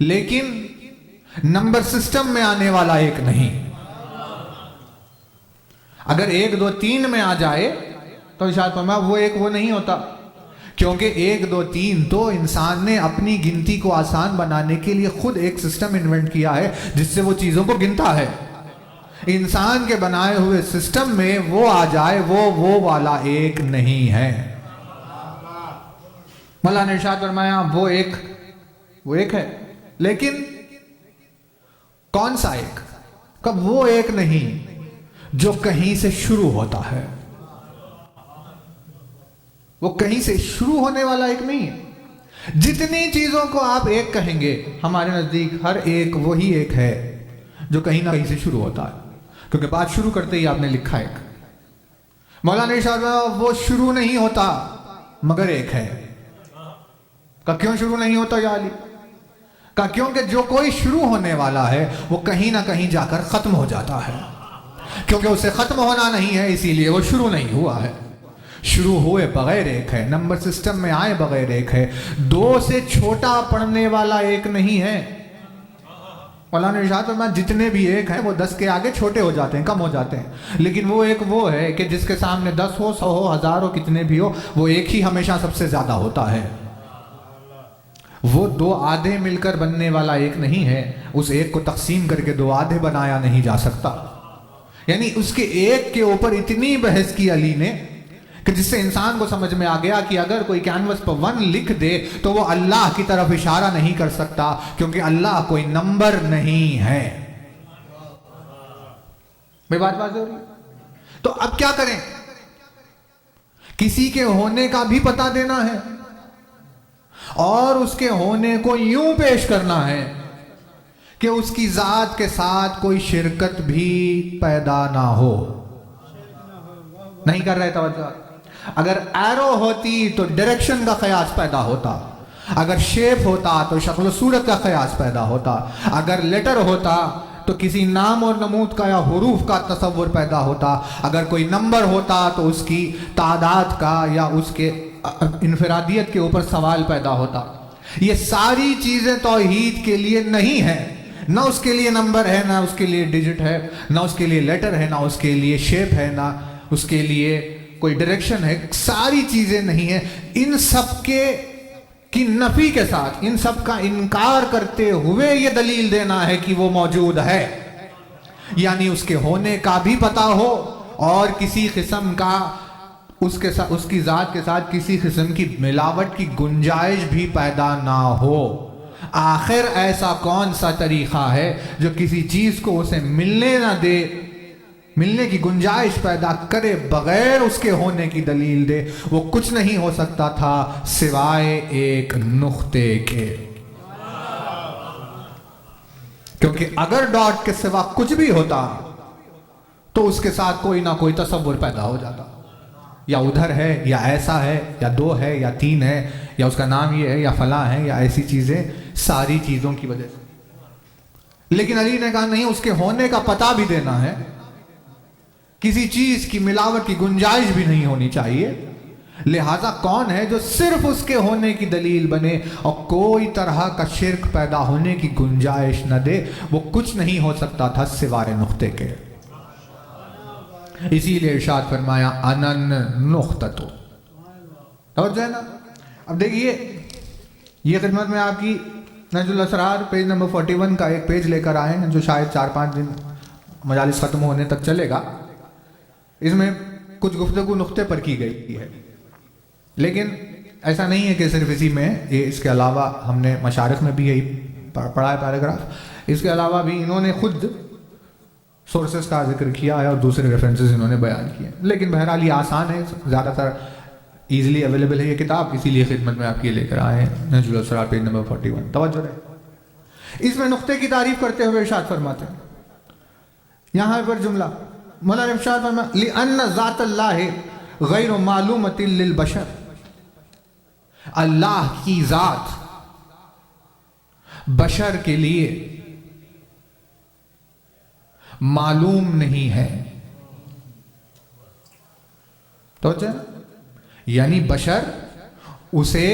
لیکن نمبر سسٹم میں آنے والا ایک نہیں. اگر 1 2 3 میں آ جائے تو ارشاد فرمایا وہ ایک وہ نہیں ہوتا، کیونکہ 1 2 3 تو انسان نے اپنی گنتی کو آسان بنانے کے لیے خود ایک سسٹم انوینٹ کیا ہے جس سے وہ چیزوں کو گنتا ہے. انسان کے بنائے ہوئے سسٹم میں وہ آ جائے وہ والا ایک نہیں ہے. مولا نے ارشاد فرمایا وہ ایک ہے، لیکن کون سا ایک؟ کب وہ ایک نہیں جو کہیں سے شروع ہوتا ہے. وہ کہیں سے شروع ہونے والا ایک نہیں ہے. جتنی چیزوں کو آپ ایک کہیں گے ہمارے نزدیک ہر ایک وہی ایک ہے جو کہیں نہ کہیں سے شروع ہوتا ہے، کیونکہ بات شروع کرتے ہی آپ نے لکھا ایک. مولا نے ارشاد فرمایا وہ شروع نہیں ہوتا مگر ایک ہے. کہ کیوں شروع نہیں ہوتا یا علی؟ کہ کیونکہ جو کوئی شروع ہونے والا ہے وہ کہیں نہ کہیں جا کر ختم ہو جاتا ہے، کیونکہ اسے ختم ہونا نہیں ہے اسی لیے وہ شروع نہیں ہوا ہے. شروع ہوئے بغیر ایک ہے، نمبر سسٹم میں آئے بغیر ایک ہے. 2 سے چھوٹا پڑھنے والا ایک نہیں ہے. مولا نے ارشاد فرمایا جتنے بھی ایک ہیں وہ 10 کے آگے چھوٹے ہو جاتے ہیں، کم ہو جاتے ہیں، لیکن وہ ایک وہ ہے کہ جس کے سامنے 10 ہو 100 ہو 1000 ہو کتنے بھی ہو وہ ایک ہی ہمیشہ سب سے زیادہ ہوتا ہے. وہ دو آدھے مل کر بننے والا ایک نہیں ہے، اس ایک کو تقسیم کر کے دو آدھے بنایا نہیں جا سکتا. یعنی اس کے ایک کے اوپر اتنی بحث کی علی نے کہ جس سے انسان کو سمجھ میں آ گیا کہ اگر کوئی کینوس پر 1 لکھ دے تو وہ اللہ کی طرف اشارہ نہیں کر سکتا، کیونکہ اللہ کوئی نمبر نہیں ہے. میں بات واضح ہو رہی ہے؟ تو اب کیا کریں؟ کسی کے ہونے کا بھی پتہ دینا ہے اور اس کے ہونے کو یوں پیش کرنا ہے کہ اس کی ذات کے ساتھ کوئی شرکت بھی پیدا نہ ہو. نہیں کر رہے توجہ. اگر ایرو ہوتی تو ڈائریکشن کا قیاس پیدا ہوتا، اگر شیپ ہوتا تو شکل و صورت کا قیاس پیدا ہوتا، اگر لیٹر ہوتا تو کسی نام اور نمود کا یا حروف کا تصور پیدا ہوتا، اگر کوئی نمبر ہوتا تو اس کی تعداد کا یا اس کے انفرادیت کے اوپر سوال پیدا ہوتا. یہ ساری چیزیں توحید کے لیے نہیں ہیں. نہ اس کے لیے نمبر ہے، نہ اس کے لیے ڈیجٹ ہے، نہ اس کے لیے لیٹر ہے، نہ اس کے لیے شیپ ہے، نہ اس کے لیے کوئی ڈائریکشن ہے. ساری چیزیں نہیں ہیں. ان سب کی نفی کے ساتھ، ان سب کا انکار کرتے ہوئے یہ دلیل دینا ہے کہ وہ موجود ہے، یعنی اس کے ہونے کا بھی پتہ ہو اور کسی قسم کا اس کی ذات کے ساتھ کسی قسم کی ملاوٹ کی گنجائش بھی پیدا نہ ہو. آخر ایسا کون سا طریقہ ہے جو کسی چیز کو اسے ملنے نہ دے، ملنے کی گنجائش پیدا کرے بغیر اس کے ہونے کی دلیل دے؟ وہ کچھ نہیں ہو سکتا تھا سوائے ایک نقطے کے. کیونکہ اگر ڈاٹ کے سوا کچھ بھی ہوتا تو اس کے ساتھ کوئی نہ کوئی تصور پیدا ہو جاتا، یا ادھر ہے، یا ایسا ہے، یا 2 ہے، یا 3 ہے، یا اس کا نام یہ ہے، یا فلاں ہے، یا ایسی چیزیں ساری چیزوں کی وجہ سے. لیکن علی نے کہا نہیں، اس کے ہونے کا پتہ بھی دینا ہے، کسی چیز کی ملاوٹ کی گنجائش بھی نہیں ہونی چاہیے. لہذا کون ہے جو صرف اس کے ہونے کی دلیل بنے اور کوئی طرح کا شرک پیدا ہونے کی گنجائش نہ دے؟ وہ کچھ نہیں ہو سکتا تھا سوائے نقطے کے. اسی لیے ارشاد فرمایا انن نقطتو. توجہ ہے نا؟ اب دیکھیے یہ خدمت میں آپ کی نہج الاسرار پیج نمبر 41 کا ایک پیج لے کر آئے ہیں جو شاید 4-5 دن مجالس ختم ہونے تک چلے گا. اس میں کچھ گفتگو نقطے پر کی گئی ہے، لیکن ایسا نہیں ہے کہ صرف اسی میں، یہ اس کے علاوہ ہم نے مشارق میں بھی یہی پڑھا ہے پیراگراف. اس کے علاوہ بھی انہوں نے خود سورسز کا ذکر کیا ہے اور دوسرے ریفرنسز انہوں نے بیان کیے ہیں. لیکن بہرحال یہ آسان ہے، زیادہ تر ایزلی اویلیبل ہے یہ کتاب، اسی لیے خدمت میں آپ کی لے کر آئے ہیں. نہج الاسرار پیج نمبر 41. توجہ رہے. اس میں نقطے کی تعریف کرتے ہوئے ارشاد فرماتے ہیں یہاں پر جملہ مولانا ارشاد فرماتے ہیں لِأَنَّ ذات اللہ غیر معلومۃ للبشر. اللہ کی ذات بشر کے لیے معلوم نہیں ہے. توجہ، یعنی بشر اسے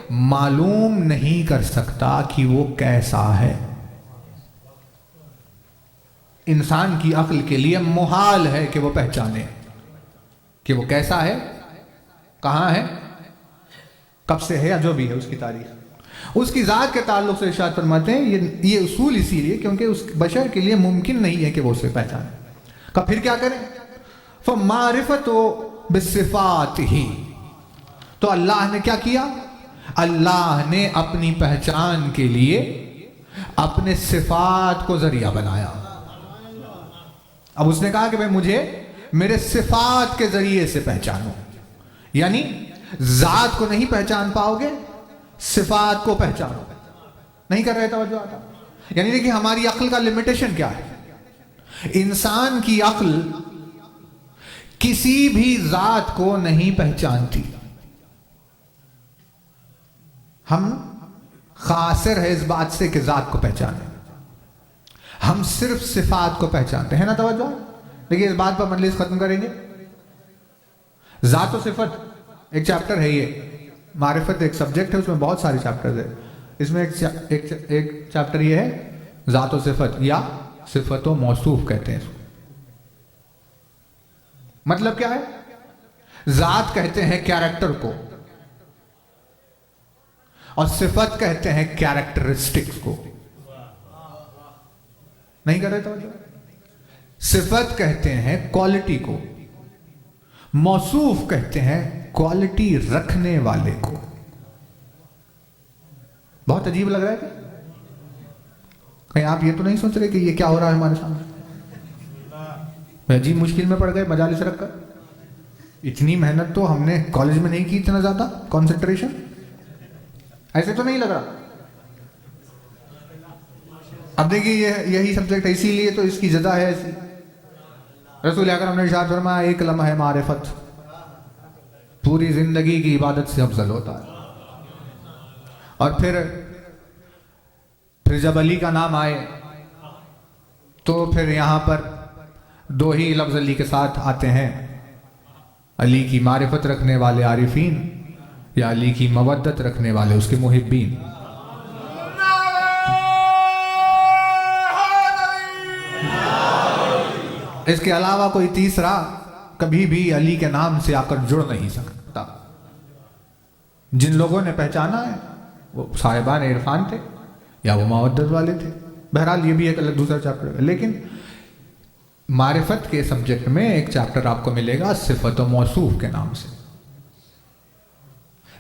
معلوم نہیں کر سکتا کہ وہ کیسا ہے. انسان کی عقل کے لیے محال ہے کہ وہ پہچانے کہ وہ کیسا ہے، کہاں ہے، کب سے ہے، یا جو بھی ہے اس کی تاریخ. اس کی ذات کے تعلق سے ارشاد فرماتے ہیں یہ اصول اسی لیے کیونکہ اس بشر کے لیے ممکن نہیں ہے کہ وہ اسے پہچانے. کب پھر کیا کریں؟ فَمَعْرِفَتُ بِالصِّفَاتِهِ. تو اللہ نے کیا کیا؟ اللہ نے اپنی پہچان کے لیے اپنے صفات کو ذریعہ بنایا. اب اس نے کہا کہ مجھے میرے صفات کے ذریعے سے پہچانو. یعنی ذات کو نہیں پہچان پاؤ گے، صفات کو پہچانو. نہیں کر رہے توجہ آتا؟ یعنی دیکھیں ہماری عقل کا لمیٹیشن کیا ہے. انسان کی عقل کسی بھی ذات کو نہیں پہچانتی. ہم خاسر ہے اس بات سے کہ ذات کو پہچانے. ہم صرف صفات کو پہچانتے ہیں نا. توجہ دیکھیے اس بات پر مجلس ختم کریں گے. ذات و صفت ایک چیپٹر ہے، یہ معرفت ایک سبجیکٹ ہے، اس میں بہت سارے چیپٹرز ہیں. اس میں ایک چیپٹر یہ ہے ذات و صفت یا صفت و موصوف کہتے ہیں اس کو. مطلب کیا ہے؟ ذات کہتے ہیں کیریکٹر کو، اور صفت کہتے ہیں کیریکٹرسٹکس کو. نہیں کر رہے تو صفت کہتے ہیں کوالٹی کو، موصوف کہتے ہیں کوالٹی رکھنے والے کو. بہت عجیب لگ رہا ہے کہیں آپ یہ تو نہیں سوچ رہے کہ یہ کیا ہو رہا ہے ہمارے سامنے؟ عجیب مشکل میں پڑ گئے مجالس رکھ کر. اتنی محنت تو ہم نے کالج میں نہیں کی، اتنا زیادہ کنسنٹریشن ایسے تو نہیں لگ رہا. اب دیکھیے یہی سبجیکٹ ہے، اسی لیے تو اس کی جزا ہے ایسی. رسول اکرم نے ارشاد فرمایا ایک لمحہ معرفت پوری زندگی کی عبادت سے افضل ہوتا ہے. اور پھر جب علی کا نام آئے تو پھر یہاں پر دو ہی لفظ علی کے ساتھ آتے ہیں، علی کی معرفت رکھنے والے عارفین یا علی کی مودت رکھنے والے اس کے محبین. اس کے علاوہ کوئی تیسرا کبھی بھی علی کے نام سے آ کر جڑ نہیں سکتا. جن لوگوں نے پہچانا ہے وہ صاحبان عرفان تھے یا وہ مودت والے تھے. بہرحال یہ بھی ایک الگ دوسرا چیپٹر ہے. لیکن معرفت کے سبجیکٹ میں ایک چیپٹر آپ کو ملے گا صفت و موصوف کے نام سے.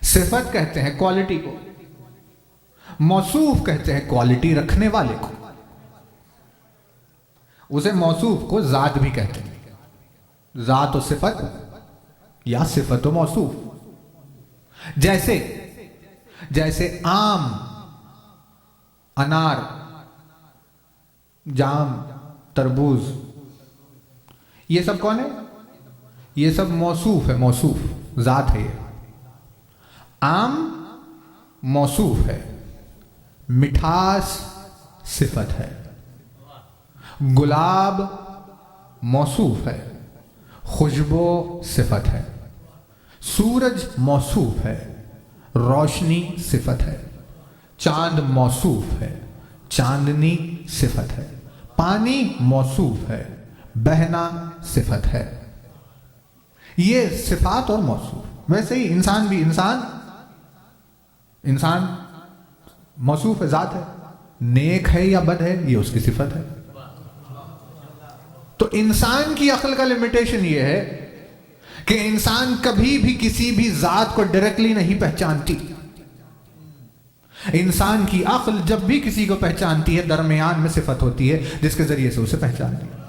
صفت کہتے ہیں کوالٹی کو، موصوف کہتے ہیں کوالٹی رکھنے والے کو. اسے موصوف کو ذات بھی کہتے ہیں، ذات و صفت یا صفت و موصوف. جیسے آم، انار، جام، تربوز، یہ سب کون ہے؟ یہ سب موصوف ہے، موصوف ذات ہے. یہ آم موصوف ہے، مٹھاس صفت ہے. گلاب موصوف ہے، خوشبو صفت ہے. سورج موصوف ہے، روشنی صفت ہے. چاند موصوف ہے، چاندنی صفت ہے. پانی موصوف ہے، بہنا صفت ہے. یہ صفات اور موصوف. ویسے ہی انسان بھی انسان موصوف ہے، ذات ہے. نیک ہے یا بد ہے یہ اس کی صفت ہے. تو انسان کی عقل کا لمیٹیشن یہ ہے کہ انسان کبھی بھی کسی بھی ذات کو ڈائریکٹلی نہیں پہچانتی. انسان کی عقل جب بھی کسی کو پہچانتی ہے درمیان میں صفت ہوتی ہے جس کے ذریعے سے اسے پہچانتی ہے.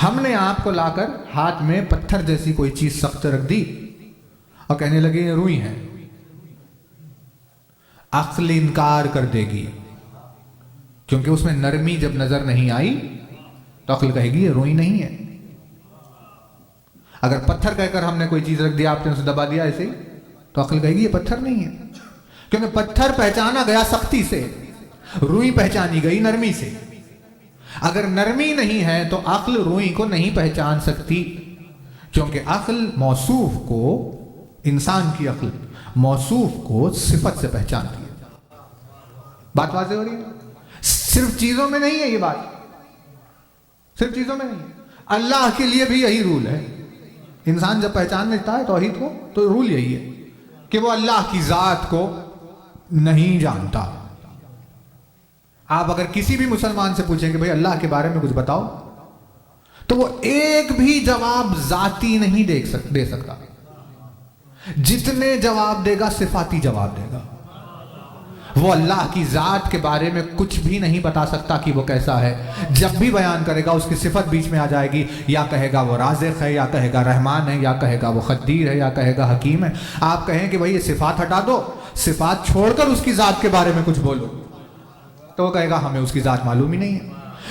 ہم نے آپ کو لا کر ہاتھ میں پتھر جیسی کوئی چیز سخت رکھ دی اور کہنے لگے یہ روئی ہے. عقل انکار کر دے گی کیونکہ اس میں نرمی جب نظر نہیں آئی تو عقل کہے گی یہ روئی نہیں ہے. اگر پتھر کہہ کر ہم نے کوئی چیز رکھ دیا، آپ نے اسے دبا دیا ایسے ہی، تو عقل کہے گی یہ پتھر نہیں ہے. کیونکہ پتھر پہچانا گیا سختی سے، روئی پہچانی گئی نرمی سے. اگر نرمی نہیں ہے تو عقل روئی کو نہیں پہچان سکتی، کیونکہ عقل موصوف کو، انسان کی عقل موصوف کو صفت سے پہچانتی ہے. بات واضح ہو رہی ہے؟ صرف چیزوں میں نہیں ہے یہ بات، صرف چیزوں میں نہیں ہے. اللہ کے لیے بھی یہی رول ہے. انسان جب پہچان لیتا ہے توحید کو تو رول یہی ہے کہ وہ اللہ کی ذات کو نہیں جانتا. آپ اگر کسی بھی مسلمان سے پوچھیں کہ بھئی اللہ کے بارے میں کچھ بتاؤ تو وہ ایک بھی جواب ذاتی نہیں دے سکتا. جتنے جواب دے گا صفاتی جواب دے گا. وہ اللہ کی ذات کے بارے میں کچھ بھی نہیں بتا سکتا کہ وہ کیسا ہے. جب بھی بیان کرے گا اس کی صفت بیچ میں آ جائے گی. یا کہے گا وہ رازق ہے، یا کہے گا رحمان ہے، یا کہے گا وہ قدیر ہے، یا کہے گا حکیم ہے. آپ کہیں کہ بھئی یہ صفات ہٹا دو، صفات چھوڑ کر اس کی ذات کے بارے میں کچھ بولو، تو وہ کہے گا ہمیں اس کی ذات معلوم ہی نہیں ہے.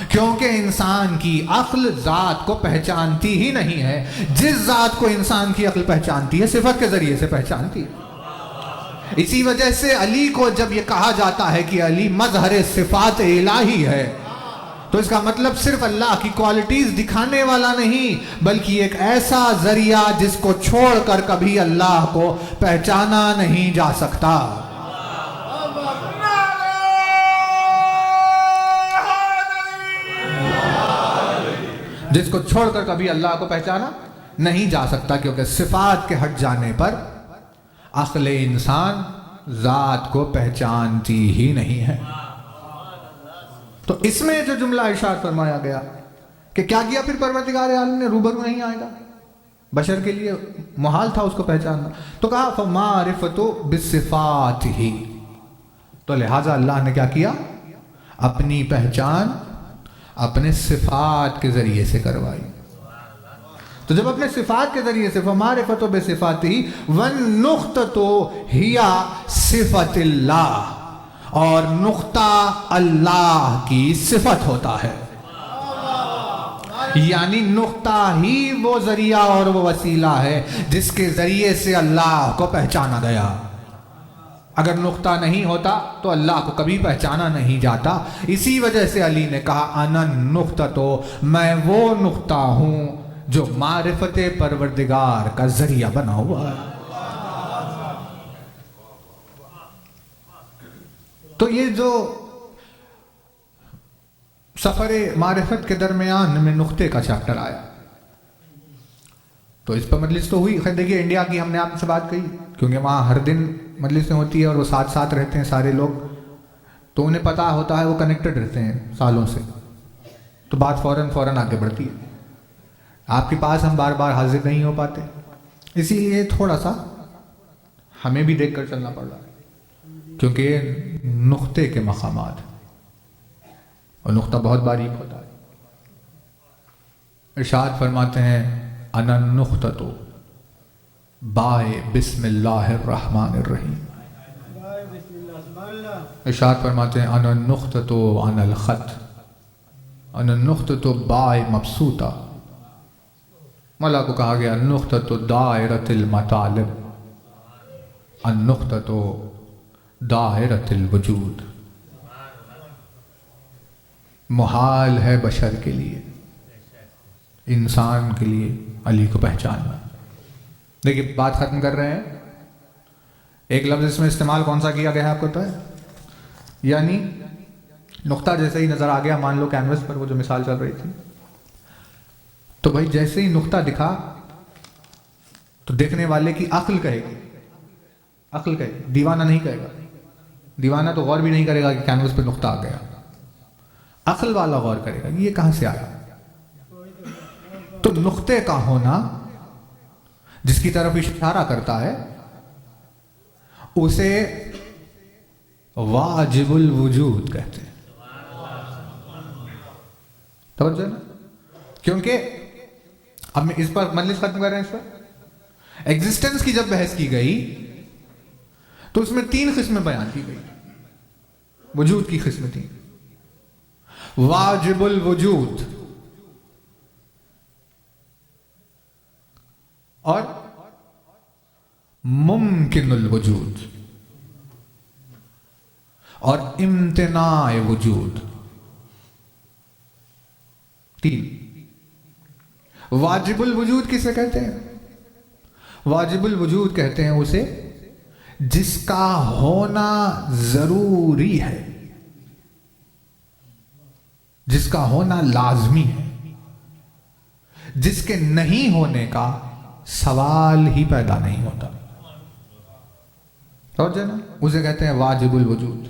کیونکہ انسان کی عقل ذات کو پہچانتی ہی نہیں ہے. جس ذات کو انسان کی عقل پہچانتی ہے صفت کے ذریعے سے پہچانتی ہے. اسی وجہ سے علی کو جب یہ کہا جاتا ہے کہ علی مظہر صفات الہی ہے تو اس کا مطلب صرف اللہ کی کوالٹیز دکھانے والا نہیں، بلکہ ایک ایسا ذریعہ جس کو چھوڑ کر کبھی اللہ کو پہچانا نہیں جا سکتا. جس کو چھوڑ کر کبھی اللہ کو پہچانا نہیں جا سکتا، کیونکہ صفات کے ہٹ جانے پر عقل انسان ذات کو پہچانتی ہی نہیں ہے۔ تو اس میں جو جملہ ارشاد فرمایا گیا کہ کیا کیا پھر پروردگار عالم نے، روبرو نہیں آئے گا، بشر کے لیے محال تھا اس کو پہچاننا، تو کہا فمعرفت بصفات ہی، تو لہٰذا اللہ نے کیا کیا، اپنی پہچان اپنے صفات کے ذریعے سے کروائی۔ تو جب اپنے صفات کے ذریعے سے فمعرفت بصفات ہی والنقطۃ ہی صفت اللہ، اور نقطہ اللہ کی صفت ہوتا ہے، یعنی نقطہ ہی وہ ذریعہ اور وہ وسیلہ ہے جس کے ذریعے سے اللہ کو پہچانا گیا۔ اگر نقطہ نہیں ہوتا تو اللہ کو کبھی پہچانا نہیں جاتا۔ اسی وجہ سے علی نے کہا انا النقطۃ، میں وہ نقطہ ہوں جو معرفت پروردگار کا ذریعہ بنا ہوا ہے۔ تو یہ جو سفر معرفت کے درمیان میں نقطے کا چیپٹر آیا، تو اس پر مجلس تو ہوئی۔ خیر دیکھیے انڈیا کی ہم نے آپ سے بات کہی، کیونکہ وہاں ہر دن مجلسیں ہوتی ہے اور وہ ساتھ ساتھ رہتے ہیں سارے لوگ، تو انہیں پتہ ہوتا ہے، وہ کنیکٹڈ رہتے ہیں سالوں سے، تو بات فوراً آگے بڑھتی ہے۔ آپ کے پاس ہم بار بار حاضر نہیں ہو پاتے، اسی لیے تھوڑا سا ہمیں بھی دیکھ کر چلنا پڑ رہا ہے، کیونکہ یہ نقطے کے مقامات، اور نقطہ بہت باریک ہوتا ہے۔ ارشاد فرماتے ہیں انا النقطۃ بائے بسم اللہ الرحمن الرحیم، ارشاد فرماتے ہیں انا النقطۃ انا الخط، انا النقطۃ بائے مبسوطہ، مولا کو کہا گیا النقطۃ دائرۃ المطالب، النقطۃ دائرۃ الوجود۔ محال ہے بشر کے لیے، انسان کے لیے علی کو پہچاننا۔ دیکھیے بات ختم کر رہے ہیں، ایک لفظ اس میں استعمال کون سا کیا گیا ہے آپ کو پتہ ہے؟ یعنی نقطہ جیسے ہی نظر آ گیا، مان لو کینوس پر وہ جو مثال چل رہی تھی، تو بھائی جیسے ہی نقطہ دکھا تو دیکھنے والے کی عقل کہے گی، عقل کہے گی، دیوانہ نہیں کہے گا۔ دیوانہ تو غور بھی نہیں کرے گا کہ کینوس پہ نقطہ آ گیا، عقل والا غور کرے گا یہ کہاں سے آیا۔ تو نقطے کا ہونا جس کی طرف اشارہ کرتا ہے اسے واجب الوجود کہتے ہیں۔ توجہ نا، کیونکہ اب میں اس پر مجلس ختم کر رہے ہیں، اس پر ایگزسٹنس کی جب بحث کی گئی تو اس میں 3 قسمیں بیان کی گئی، وجود کی قسمیں تھیں، واجب الوجود اور ممکن الوجود اور امتناع وجود۔ 3۔ واجب الوجود کسے کہتے ہیں؟ واجب الوجود کہتے ہیں اسے جس کا ہونا ضروری ہے، جس کا ہونا لازمی ہے، جس کے نہیں ہونے کا سوال ہی پیدا نہیں ہوتا، سمجھے نا؟ اسے کہتے ہیں واجب الوجود۔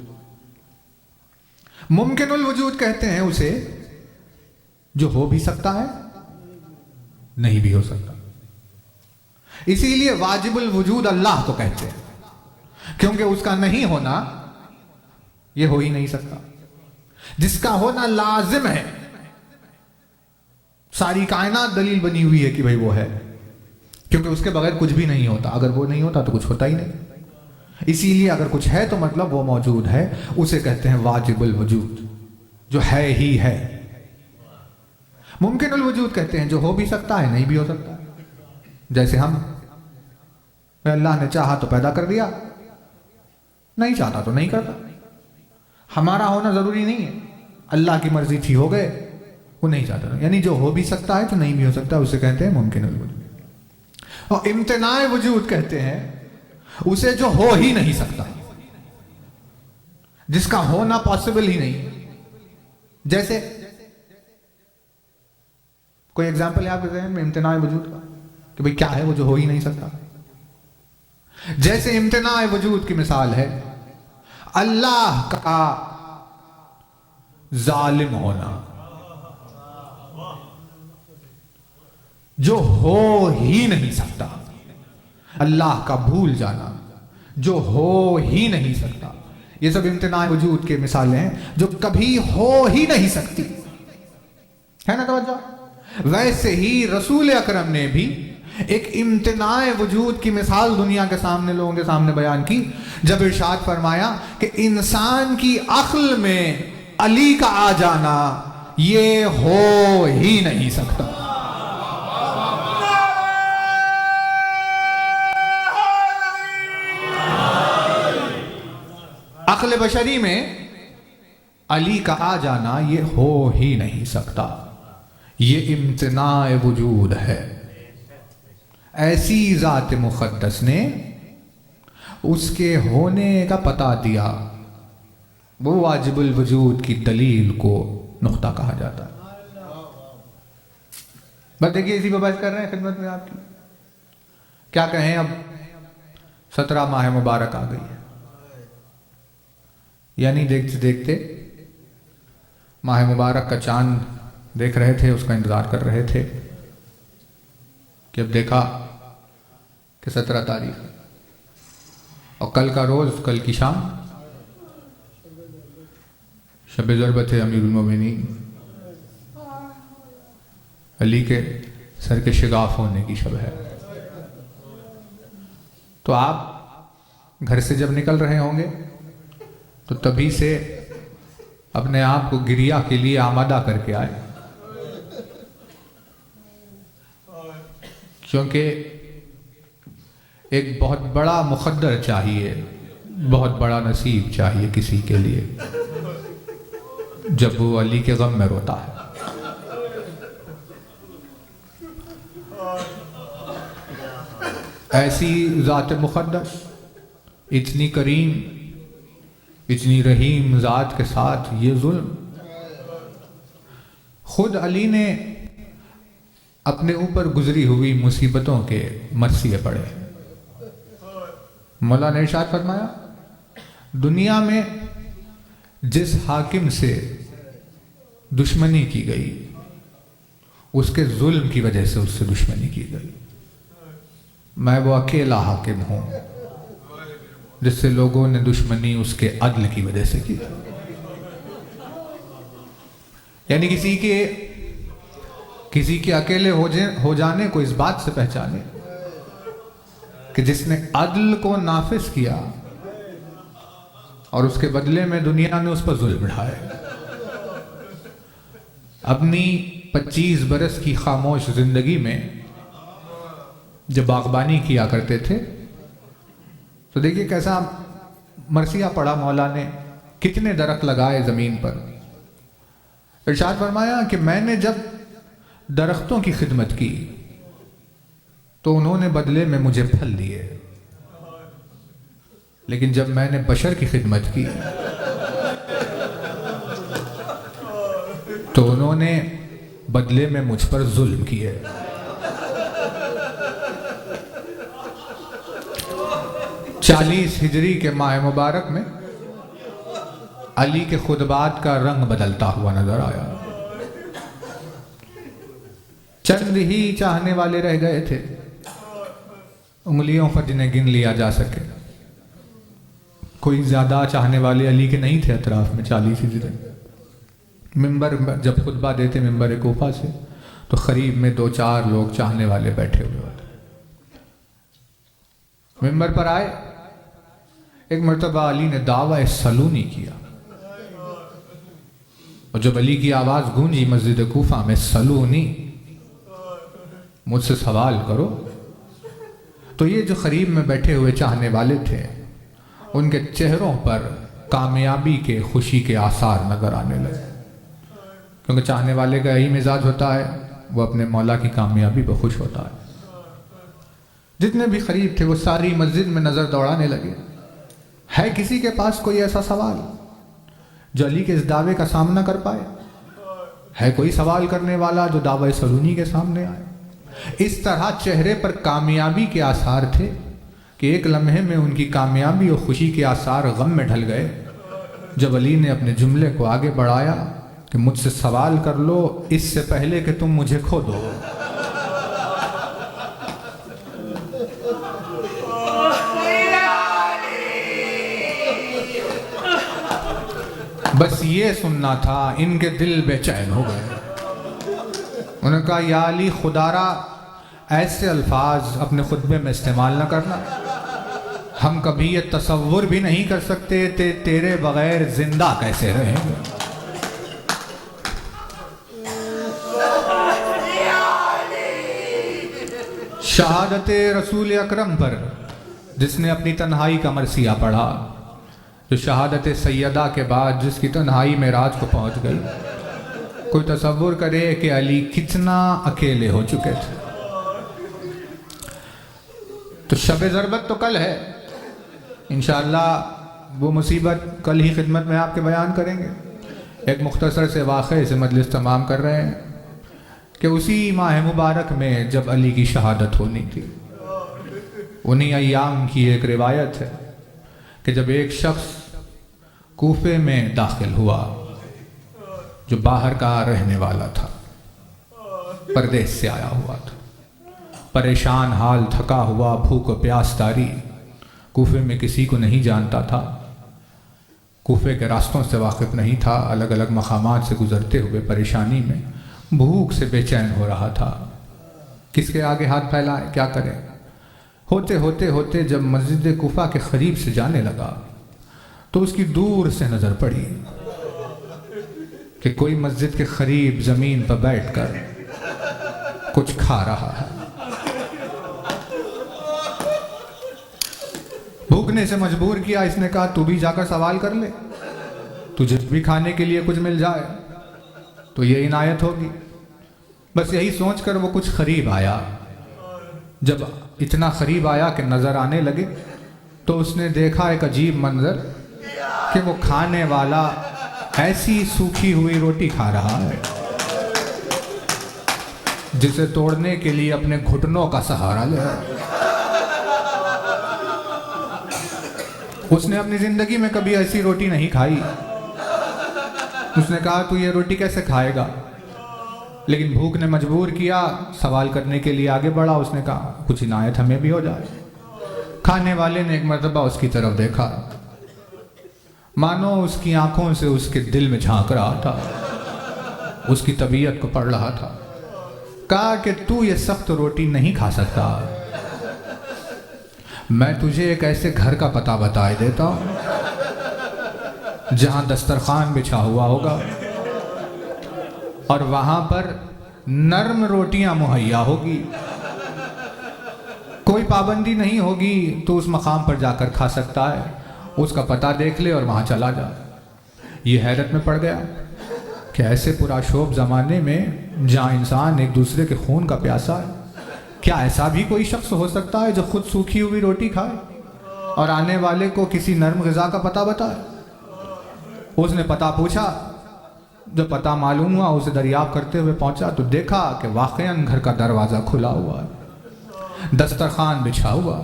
ممکن الوجود کہتے ہیں اسے جو ہو بھی سکتا ہے نہیں بھی ہو سکتا، اسی لیے واجب الوجود اللہ کو کہتے ہیں، کیونکہ اس کا نہیں ہونا یہ ہو ہی نہیں سکتا۔ جس کا ہونا لازم ہے، ساری کائنات دلیل بنی ہوئی ہے کہ بھئی وہ ہے، کیونکہ اس کے بغیر کچھ بھی نہیں ہوتا، اگر وہ نہیں ہوتا تو کچھ ہوتا ہی نہیں۔ اسی لیے اگر کچھ ہے تو مطلب وہ موجود ہے، اسے کہتے ہیں واجب الوجود، جو ہے ہی ہے۔ ممکن الوجود کہتے ہیں جو ہو بھی سکتا ہے نہیں بھی ہو سکتا، جیسے ہم، اللہ نے چاہا تو پیدا کر دیا، نہیں چاہتا تو نہیں کرتا، ہمارا ہونا ضروری نہیں ہے، اللہ کی مرضی تھی ہو گئے، وہ نہیں چاہتا، یعنی جو ہو بھی سکتا ہے تو نہیں بھی ہو سکتا، اسے کہتے ہیں ممکن الوجود۔ اور امتناع وجود کہتے ہیں اسے جو ہو ہی نہیں سکتا، جس کا ہونا پاسبل ہی نہیں۔ جیسے کوئی ایگزامپل ہے آپ کے ذہن میں امتناع وجود کا کہ بھئی کیا ہے وہ جو ہو ہی نہیں سکتا؟ جیسے امتناع وجود کی مثال ہے اللہ کا ظالم ہونا، جو ہو ہی نہیں سکتا، اللہ کا بھول جانا جو ہو ہی نہیں سکتا، یہ سب امتناع وجود کے مثالیں ہیں جو کبھی ہو ہی نہیں سکتی، ہے نا توجہ؟ ویسے ہی رسول اکرم نے بھی ایک امتناع وجود کی مثال دنیا کے سامنے، لوگوں کے سامنے بیان کی جب ارشاد فرمایا کہ انسان کی عقل میں علی کا آ جانا یہ ہو ہی نہیں سکتا۔ عقل بشری میں علی کا آ جانا یہ ہو ہی نہیں سکتا، یہ امتناع وجود ہے۔ ایسی ذات مقدس نے اس کے ہونے کا پتہ دیا، وہ واجب الوجود کی دلیل کو نقطہ کہا جاتا ہے۔ بس دیکھیے اسی پہ بحث کر رہے ہیں خدمت میں آپ کی، کیا کہیں، اب 17 ماہ مبارک آ گئی ہے، یعنی دیکھتے دیکھتے ماہ مبارک کا چاند دیکھ رہے تھے، اس کا انتظار کر رہے تھے کہ اب دیکھا کہ 17 تاریخ اور کل کا روز، کل کی شام شب ضربت امیر المومنین علی کے سر کے شگاف ہونے کی شب ہے۔ تو آپ گھر سے جب نکل رہے ہوں گے تو تبھی سے اپنے آپ کو گریہ کے لیے آمادہ کر کے آئے، کیونکہ ایک بہت بڑا مقدر چاہیے، بہت بڑا نصیب چاہیے کسی کے لیے جب وہ علی کے غم میں روتا ہے۔ ایسی ذات مقدس، اتنی کریم، اتنی رحیم ذات کے ساتھ یہ ظلم، خود علی نے اپنے اوپر گزری ہوئی مصیبتوں کے مرثیے پڑھے۔ مولا نے ارشاد فرمایا دنیا میں جس حاکم سے دشمنی کی گئی اس کے ظلم کی وجہ سے اس سے دشمنی کی گئی، میں وہ اکیلا حاکم ہوں جس سے لوگوں نے دشمنی اس کے عدل کی وجہ سے کی۔ یعنی کسی کے اکیلے ہو جانے کو اس بات سے پہچانے کہ جس نے عدل کو نافذ کیا اور اس کے بدلے میں دنیا نے اس پر ظلم ڈھائے۔ اپنی 25 برس کی خاموش زندگی میں جب باغبانی کیا کرتے تھے تو دیکھیے کیسا مرثیہ پڑھا مولا نے، کتنے درخت لگائے زمین پر۔ ارشاد فرمایا کہ میں نے جب درختوں کی خدمت کی تو انہوں نے بدلے میں مجھے پھل دیے، لیکن جب میں نے بشر کی خدمت کی تو انہوں نے بدلے میں مجھ پر ظلم کیے۔ چالیس ہجری کے ماہ مبارک میں علی کے خطبات کا رنگ بدلتا ہوا نظر آیا۔ چند ہی چاہنے والے رہ گئے تھے، انگلیوں پر جنہیں گن لیا جا سکے، کوئی زیادہ چاہنے والے علی کے نہیں تھے اطراف میں۔ 40 ہجری ممبر جب خطبہ دیتے ممبر کوفہ سے تو قریب میں 2-4 لوگ چاہنے والے بیٹھے ہوئے ہوتے۔ ممبر پر آئے، ایک مرتبہ علی نے دعویٰ سلونی کیا، اور جب علی کی آواز گونجی مسجد کوفہ میں، سلونی، مجھ سے سوال کرو، تو یہ جو قریب میں بیٹھے ہوئے چاہنے والے تھے ان کے چہروں پر کامیابی کے، خوشی کے آثار نظر آنے لگے، کیونکہ چاہنے والے کا یہی مزاج ہوتا ہے، وہ اپنے مولا کی کامیابی پر خوش ہوتا ہے۔ جتنے بھی قریب تھے وہ ساری مسجد میں نظر دوڑانے لگے، ہے کسی کے پاس کوئی ایسا سوال جو علی کے اس دعوے کا سامنا کر پائے؟ ہے کوئی سوال کرنے والا جو دعوی سلونی کے سامنے آئے؟ اس طرح چہرے پر کامیابی کے آثار تھے کہ ایک لمحے میں ان کی کامیابی اور خوشی کے آثار غم میں ڈھل گئے جب علی نے اپنے جملے کو آگے بڑھایا کہ مجھ سے سوال کر لو اس سے پہلے کہ تم مجھے کھو دو۔ بس یہ سننا تھا، ان کے دل بے چین ہو گئے۔ انہوں نے کہا یا علی خدارا ایسے الفاظ اپنے خطبے میں استعمال نہ کرنا، ہم کبھی یہ تصور بھی نہیں کر سکتے تیرے بغیر زندہ کیسے رہیں گے۔ شہادت رسول اکرم پر جس نے اپنی تنہائی کا مرثیہ پڑھا، جو شہادت سیدہ کے بعد جس کی تنہائی معراج کو پہنچ گئی، کوئی تصور کرے کہ علی کتنا اکیلے ہو چکے تھے۔ تو شب ضربت تو کل ہے، انشاءاللہ وہ مصیبت کل ہی خدمت میں آپ کے بیان کریں گے۔ ایک مختصر سے واقعے سے مجلس تمام کر رہے ہیں کہ اسی ماہ مبارک میں جب علی کی شہادت ہونی تھی، انہی ایام کی ایک روایت ہے کہ جب ایک شخص کوفے میں داخل ہوا جو باہر کا رہنے والا تھا، پردیس سے آیا ہوا تھا، پریشان حال، تھکا ہوا، بھوک و پیاس تاری، کوفے میں کسی کو نہیں جانتا تھا، کوفے کے راستوں سے واقف نہیں تھا، الگ الگ مقامات سے گزرتے ہوئے پریشانی میں بھوک سے بے چین ہو رہا تھا، کس کے آگے ہاتھ پھیلائے، کیا کرے۔ ہوتے ہوتے ہوتے جب مسجد کوفہ کے قریب سے جانے لگا تو اس کی دور سے نظر پڑی کہ کوئی مسجد کے قریب زمین پر بیٹھ کر کچھ کھا رہا ہے۔ بھوکنے سے مجبور کیا، اس نے کہا تو بھی جا کر سوال کر لے، تجھے بھی کھانے کے لیے کچھ مل جائے تو یہ عنایت ہوگی۔ بس یہی سوچ کر وہ کچھ قریب آیا۔ جب اتنا قریب آیا کہ نظر آنے لگے تو اس نے دیکھا ایک عجیب منظر کہ وہ کھانے والا ایسی سوکھی ہوئی روٹی کھا رہا ہے جسے توڑنے کے لیے اپنے گھٹنوں کا سہارا لے رہا ہے۔ اس نے اپنی زندگی میں کبھی ایسی روٹی نہیں کھائی۔ اس نے کہا تو یہ روٹی کیسے کھائے گا، لیکن بھوک نے مجبور کیا، سوال کرنے کے لیے آگے بڑھا۔ اس نے کہا کچھ عنایت ہمیں بھی ہو جائے۔ کھانے والے نے ایک مرتبہ اس کی طرف دیکھا، مانو اس کی آنکھوں سے اس کے دل میں جھانک رہا تھا، اس کی طبیعت کو پڑھ رہا تھا۔ کہا کہ تو یہ سخت روٹی نہیں کھا سکتا، میں تجھے ایک ایسے گھر کا پتہ بتائے دیتا ہوں جہاں دسترخوان بچھا ہوا ہوگا اور وہاں پر نرم روٹیاں مہیا ہوگی، کوئی پابندی نہیں ہوگی، تو اس مقام پر جا کر کھا سکتا ہے، اس کا پتہ دیکھ لے اور وہاں چلا جا۔ یہ حیرت میں پڑ گیا کہ ایسے پرآشوب زمانے میں جہاں انسان ایک دوسرے کے خون کا پیاسا ہے، کیا ایسا بھی کوئی شخص ہو سکتا ہے جو خود سوکھی ہوئی روٹی کھائے اور آنے والے کو کسی نرم غذا کا پتہ بتائے؟ اس نے پتہ پوچھا، جب پتہ معلوم ہوا اسے دریافت کرتے ہوئے پہنچا تو دیکھا کہ واقعاً گھر کا دروازہ کھلا ہوا ہے، دسترخوان بچھا ہوا،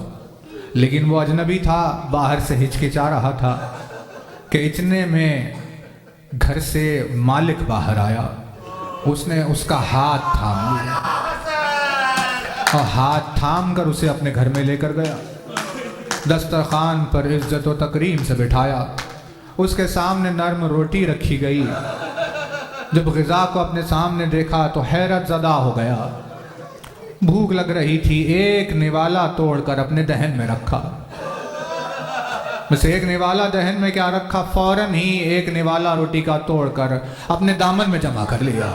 لیکن وہ اجنبی تھا، باہر سے ہچکچا رہا تھا کہ اتنے میں گھر سے مالک باہر آیا۔ اس نے اس کا ہاتھ تھام لیا اور ہاتھ تھام کر اسے اپنے گھر میں لے کر گیا، دسترخوان پر عزت و تکریم سے بٹھایا، اس کے سامنے نرم روٹی رکھی گئی۔ جب غذا کو اپنے سامنے دیکھا تو حیرت زدہ ہو گیا، بھوک لگ رہی تھی، ایک نوالا توڑ کر اپنے دہن میں رکھا۔ بس ایک نوالا دہن میں کیا رکھا، فوراً ہی ایک نوالا روٹی کا توڑ کر اپنے دامن میں جمع کر لیا۔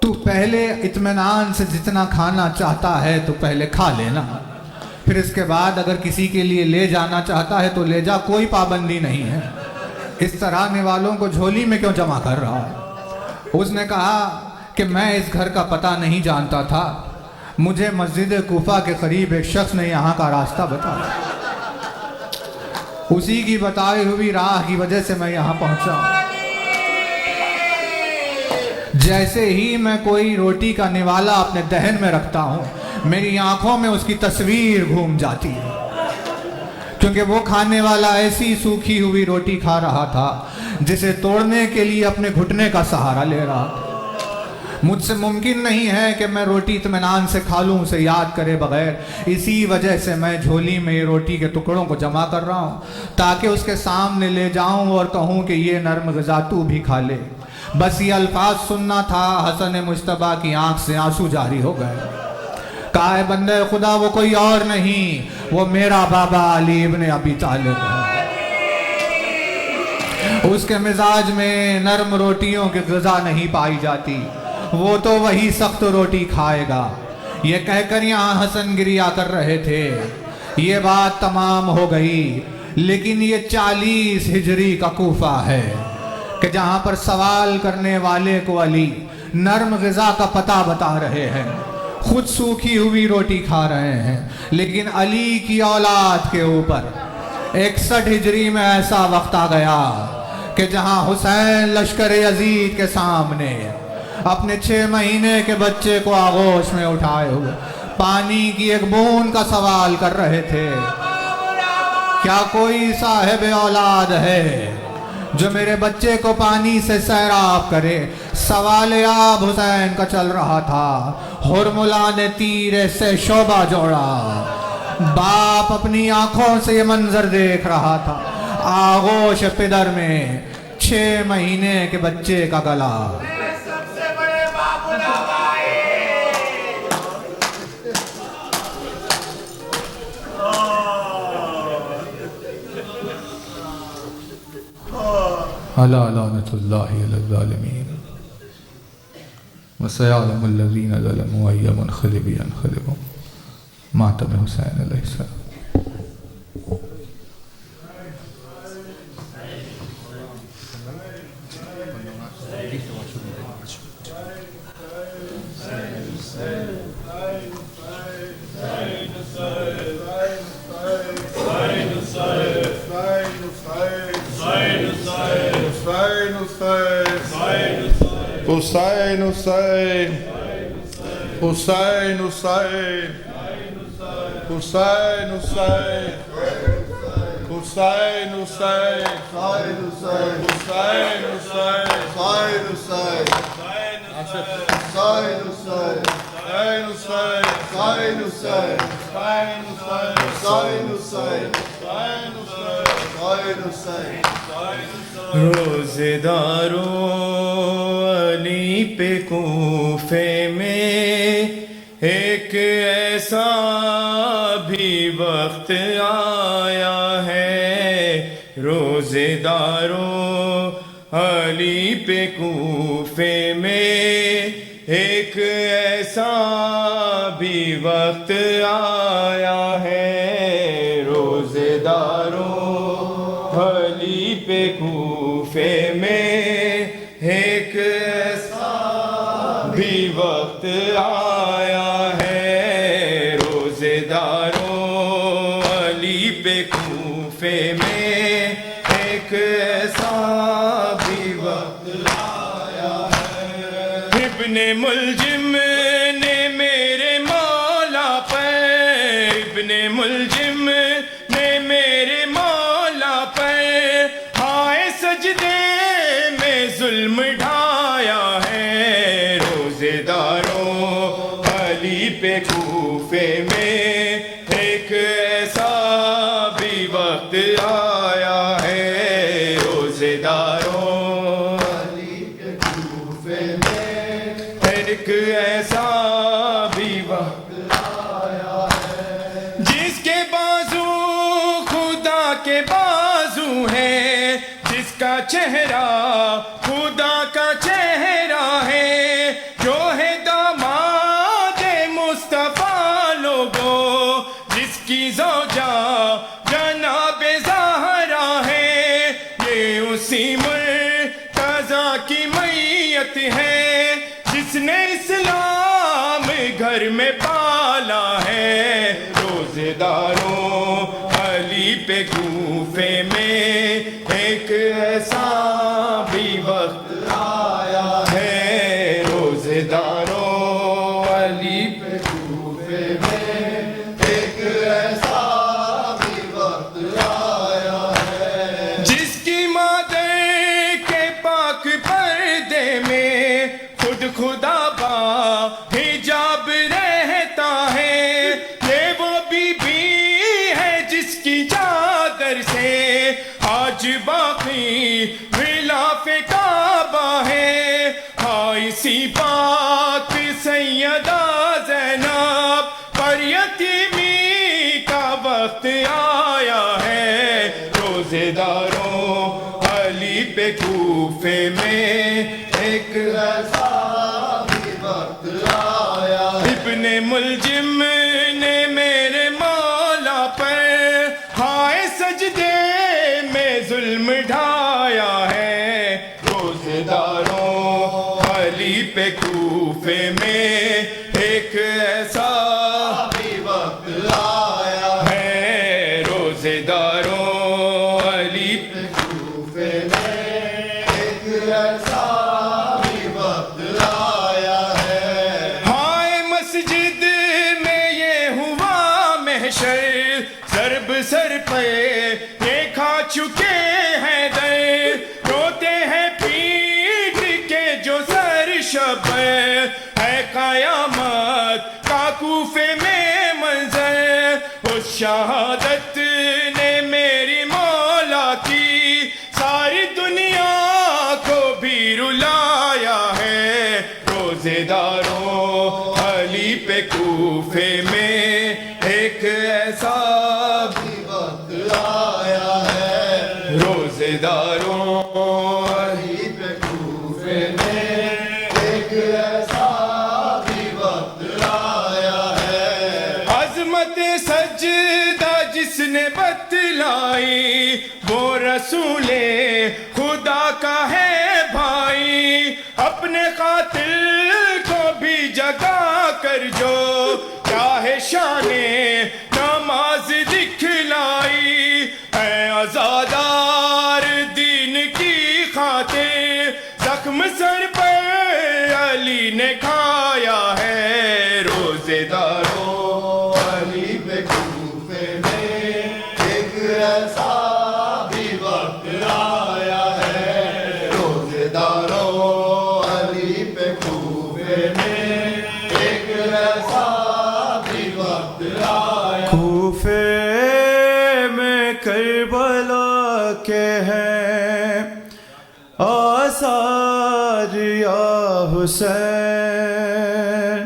تو پہلے اطمینان سے جتنا کھانا چاہتا ہے تو پہلے کھا لینا، پھر اس کے بعد اگر کسی کے لیے لے جانا چاہتا ہے تو لے جا، کوئی پابندی نہیں ہے۔ اس طرح نوالوں کو جھولی میں کیوں جمع کر رہا ہے؟ اس نے کہا کہ میں اس گھر کا پتہ نہیں جانتا تھا، مجھے مسجد کوفہ کے قریب ایک شخص نے یہاں کا راستہ بتایا، اسی کی بتائی ہوئی راہ کی وجہ سے میں یہاں پہنچا ہوں۔ جیسے ہی میں کوئی روٹی کا نوالا اپنے دہن میں رکھتا ہوں، میری آنکھوں میں اس کی تصویر گھوم جاتی ہے، کیونکہ وہ کھانے والا ایسی سوکھی ہوئی روٹی کھا رہا تھا جسے توڑنے کے لیے اپنے گھٹنے کا سہارا لے رہا تھا۔ مجھ سے ممکن نہیں ہے کہ میں روٹی اطمینان سے کھا لوں اسے یاد کرے بغیر، اسی وجہ سے میں جھولی میں یہ روٹی کے ٹکڑوں کو جمع کر رہا ہوں تاکہ اس کے سامنے لے جاؤں اور کہوں کہ یہ نرم غذا تو بھی کھا لے۔ بس یہ الفاظ سننا تھا، حسن مجتبیٰ کی آنکھ سے آنسو جاری ہو گئے۔ کہا ہے بندے خدا وہ کوئی اور نہیں، وہ میرا بابا علی ابن ابی طالب ہے۔ اس کے مزاج میں نرم روٹیوں کی غذا نہیں پائی جاتی، وہ تو وہی سخت روٹی کھائے گا۔ یہ کہہ کر یہاں حسن گریا کر رہے تھے۔ یہ بات تمام ہو گئی، لیکن یہ 40 ہجری کا کوفہ ہے کہ جہاں پر سوال کرنے والے کو علی نرم غذا کا پتہ بتا رہے ہیں، خود سوکھی ہوئی روٹی کھا رہے ہیں، لیکن علی کی اولاد کے اوپر 61 ہجری میں ایسا وقت آ گیا کہ جہاں حسین لشکر یزید کے سامنے اپنے 6 مہینے کے بچے کو آغوش میں اٹھائے ہوئے پانی کی ایک بوند کا سوال کر رہے تھے۔ کیا کوئی صاحب اولاد ہے جو میرے بچے کو پانی سے سیراب کرے؟ سوال آب حسین کا چل رہا تھا۔ ہرملا نے تیرے سے شعبہ جوڑا، باپ اپنی آنکھوں سے یہ منظر دیکھ رہا تھا، آغوش پدر میں 6 مہینے کے بچے کا گلا۔ الا لعنت اللہ علی الظالمین وسيعلم الذین ظلموا أي منقلب ينقلبون۔ ماتم حسین علیہ السلام۔ حسین حسین حسین حسین حسین حسین حسین روزے دارو علی پہ کوفے میں ایک ایسا بھی وقت آیا ہے، روزے دارو علی پہ کوفے میں ایک ایسا بھی وقت آیا ہے، روزے دارو علی پہ کوفے میں ایک ایسا بھی وقت آیا ہے، روزے دارو علی پہ کوفے میں ایک ایسا بھی وقت آیا ہے۔ ابن ملجم نے میرے مولا پر، ابن ملجم نے میرے مولا پر ہائے سجدے میں ظلم ڈھایا ہے، روزے دارو علی پہ کوفے میں ایک ایسا بھی وقت آیا ہے، روزے دارو علی پہ کوفے میں ایک ایسا بھی وقت آیا ہے، جس کے بازو خدا کے بازو ہے، جس کا چہرہ خدا کا چہرہ ہے، جو ہے داماد مصطفیٰ لوگوں، جس کی زوجہ جناب زہرا ہے، یہ اسی مرتضیٰ کی میت ہے، جس نے اسلام گھر میں پا روزداروں علی پہ کوفے میں ایک ایسا بھی وقت آیا ہے، روزداروں علی پہ کوفے میں ایک ایسا بھی وقت آیا ہے، جس کی مادر کے پاک پردے میں خود خدا با حجاب رہتا ہے، یہ وہ بی بی ہے جس کی چادر سے آج باقی غلاف کعبہ ہے، ہاں اسی پاک سیدہ زینب پر یتیمی کا وقت آیا ہے، روزے داروں علی پہ کوفے میں ایک ایسا بھی وقت آیا ہے، ابن ملجم نے میرے مولا پر ہائے سجدے میں ظلم ڈھایا ہے، روزے داروں علی پہ کوفے میں ایک ایسا بھی وقت آیا ہے، روزے داروں علی پہ کوفے میں ایک ایسا بھی وقت آیا ہے، ہائے مسجد میں یہ ہوا محشر، ضرب سر پہ یہ کھا چکے ہیں در، روتے ہیں پیٹ کے جو سر شب ہے قیامت کا کوفے میں منظر، اس شہادت نے میری مولا کی ساری دنیا کو بھی رلایا ہے، روزے داروں علی پہ کوفے میں ایک ایسا بھی وقت آیا ہے، روزے داروں علی پہ کوفے میں ایک ایسا بھی وقت آیا ہے، عظمت سجدہ جس نے بتلائی وہ رسول خدا کا ہے بھائی، اپنے قاتل کو بھی جگا کر جو چاہے شان نماز دکھلائی، اے عزادار دین کی خاطر زخم سر پر علی نے کھایا ہے، روزے داروں علی پہ کوفے میں ایک ایسا بھی وقت آیا ہے، روزے داروں علی پہ کوفے میں ایک ایسا بھی وقت آیا، کوفے میں کربلا کے ہیں آثار یا حسین،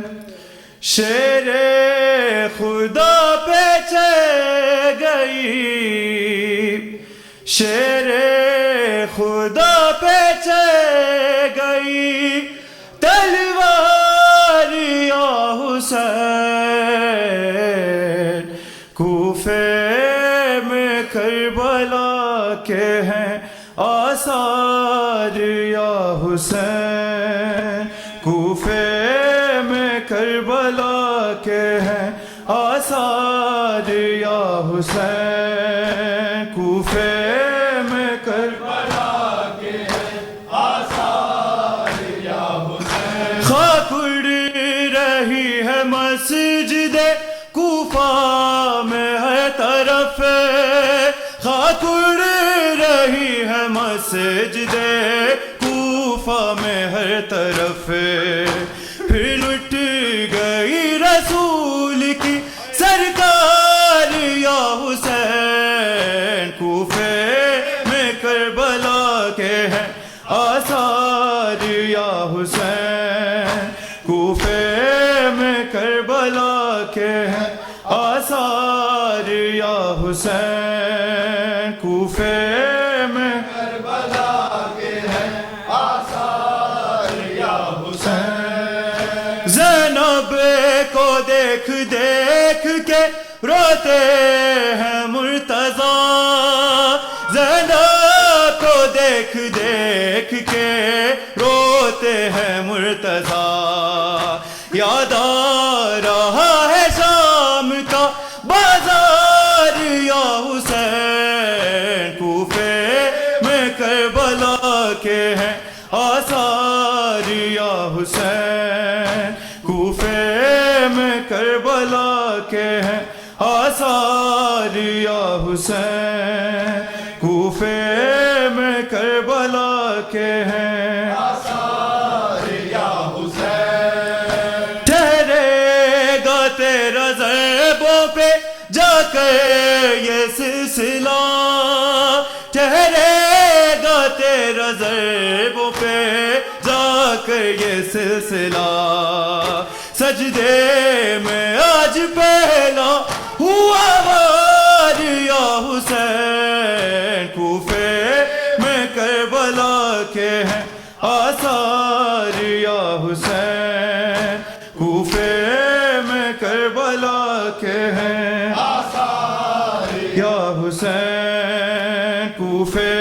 شیر خدا پیچھے گئی، شیر خدا پیچھے گئی، تلوار یا حسین، کوفے میں کربلا کے ہیں آثار یا حسین، کوفے میں کربلا کے ہیں آثار یا حسین، کوفے میں کربلا کے ہیں آثار یا حسین، خاک اڑ رہی ہے مسجد کوفہ میں ہر طرف، خاک اڑ رہی ہے مسجد کوفہ میں ہر طرف، پھر لٹ گئی رسول کی سرکار یا حسین، کوفے میں کربلا کے ہیں آثار یا حسین، کوفے میں کربلا کے ہیں آثار یا حسین، کوفے میں کربلا کے ہیں آثار یا حسین، زینب کو دیکھ دیکھ کے روتے ہیں مرتضیٰ، زینب کو دیکھ دیکھ کے روتے ہیں مرتضیٰ، یاد آ رہا ہے شام کا بازار کربلا کے ہیں آثار یا حسین کوفے میں کربلا کے ہیں آثار یا حسین کوفے میں کربلا کے ہیں آثار یا حسین ٹھہرے گا تیرا ضربوں پہ جا کر یہ سلسلہ ٹھہرے گا تیرا ضربوں پہ جا کر یہ سلسلہ سجدے میں آج پہلا ہوا وار یا حسین کوفے میں کربلا کے ہیں آثار یا حسین کوفے میں کربلا کے ہیں آثار یا حسین کوفے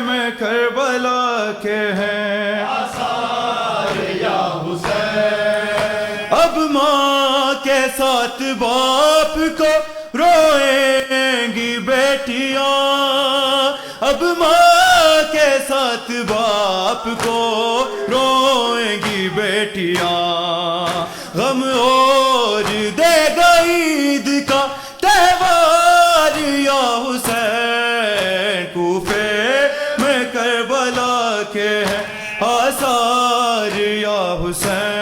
میں کربلا کے ہیں آثار یا حسین اب ماں کے ساتھ باپ کو روئیں گی بیٹیاں اب ماں کے ساتھ باپ کو روئیں گی بیٹیاں غم اور دے گا عید کا تہوار یا حسین کوفے میں کربلا کے ہیں آثار یا حسین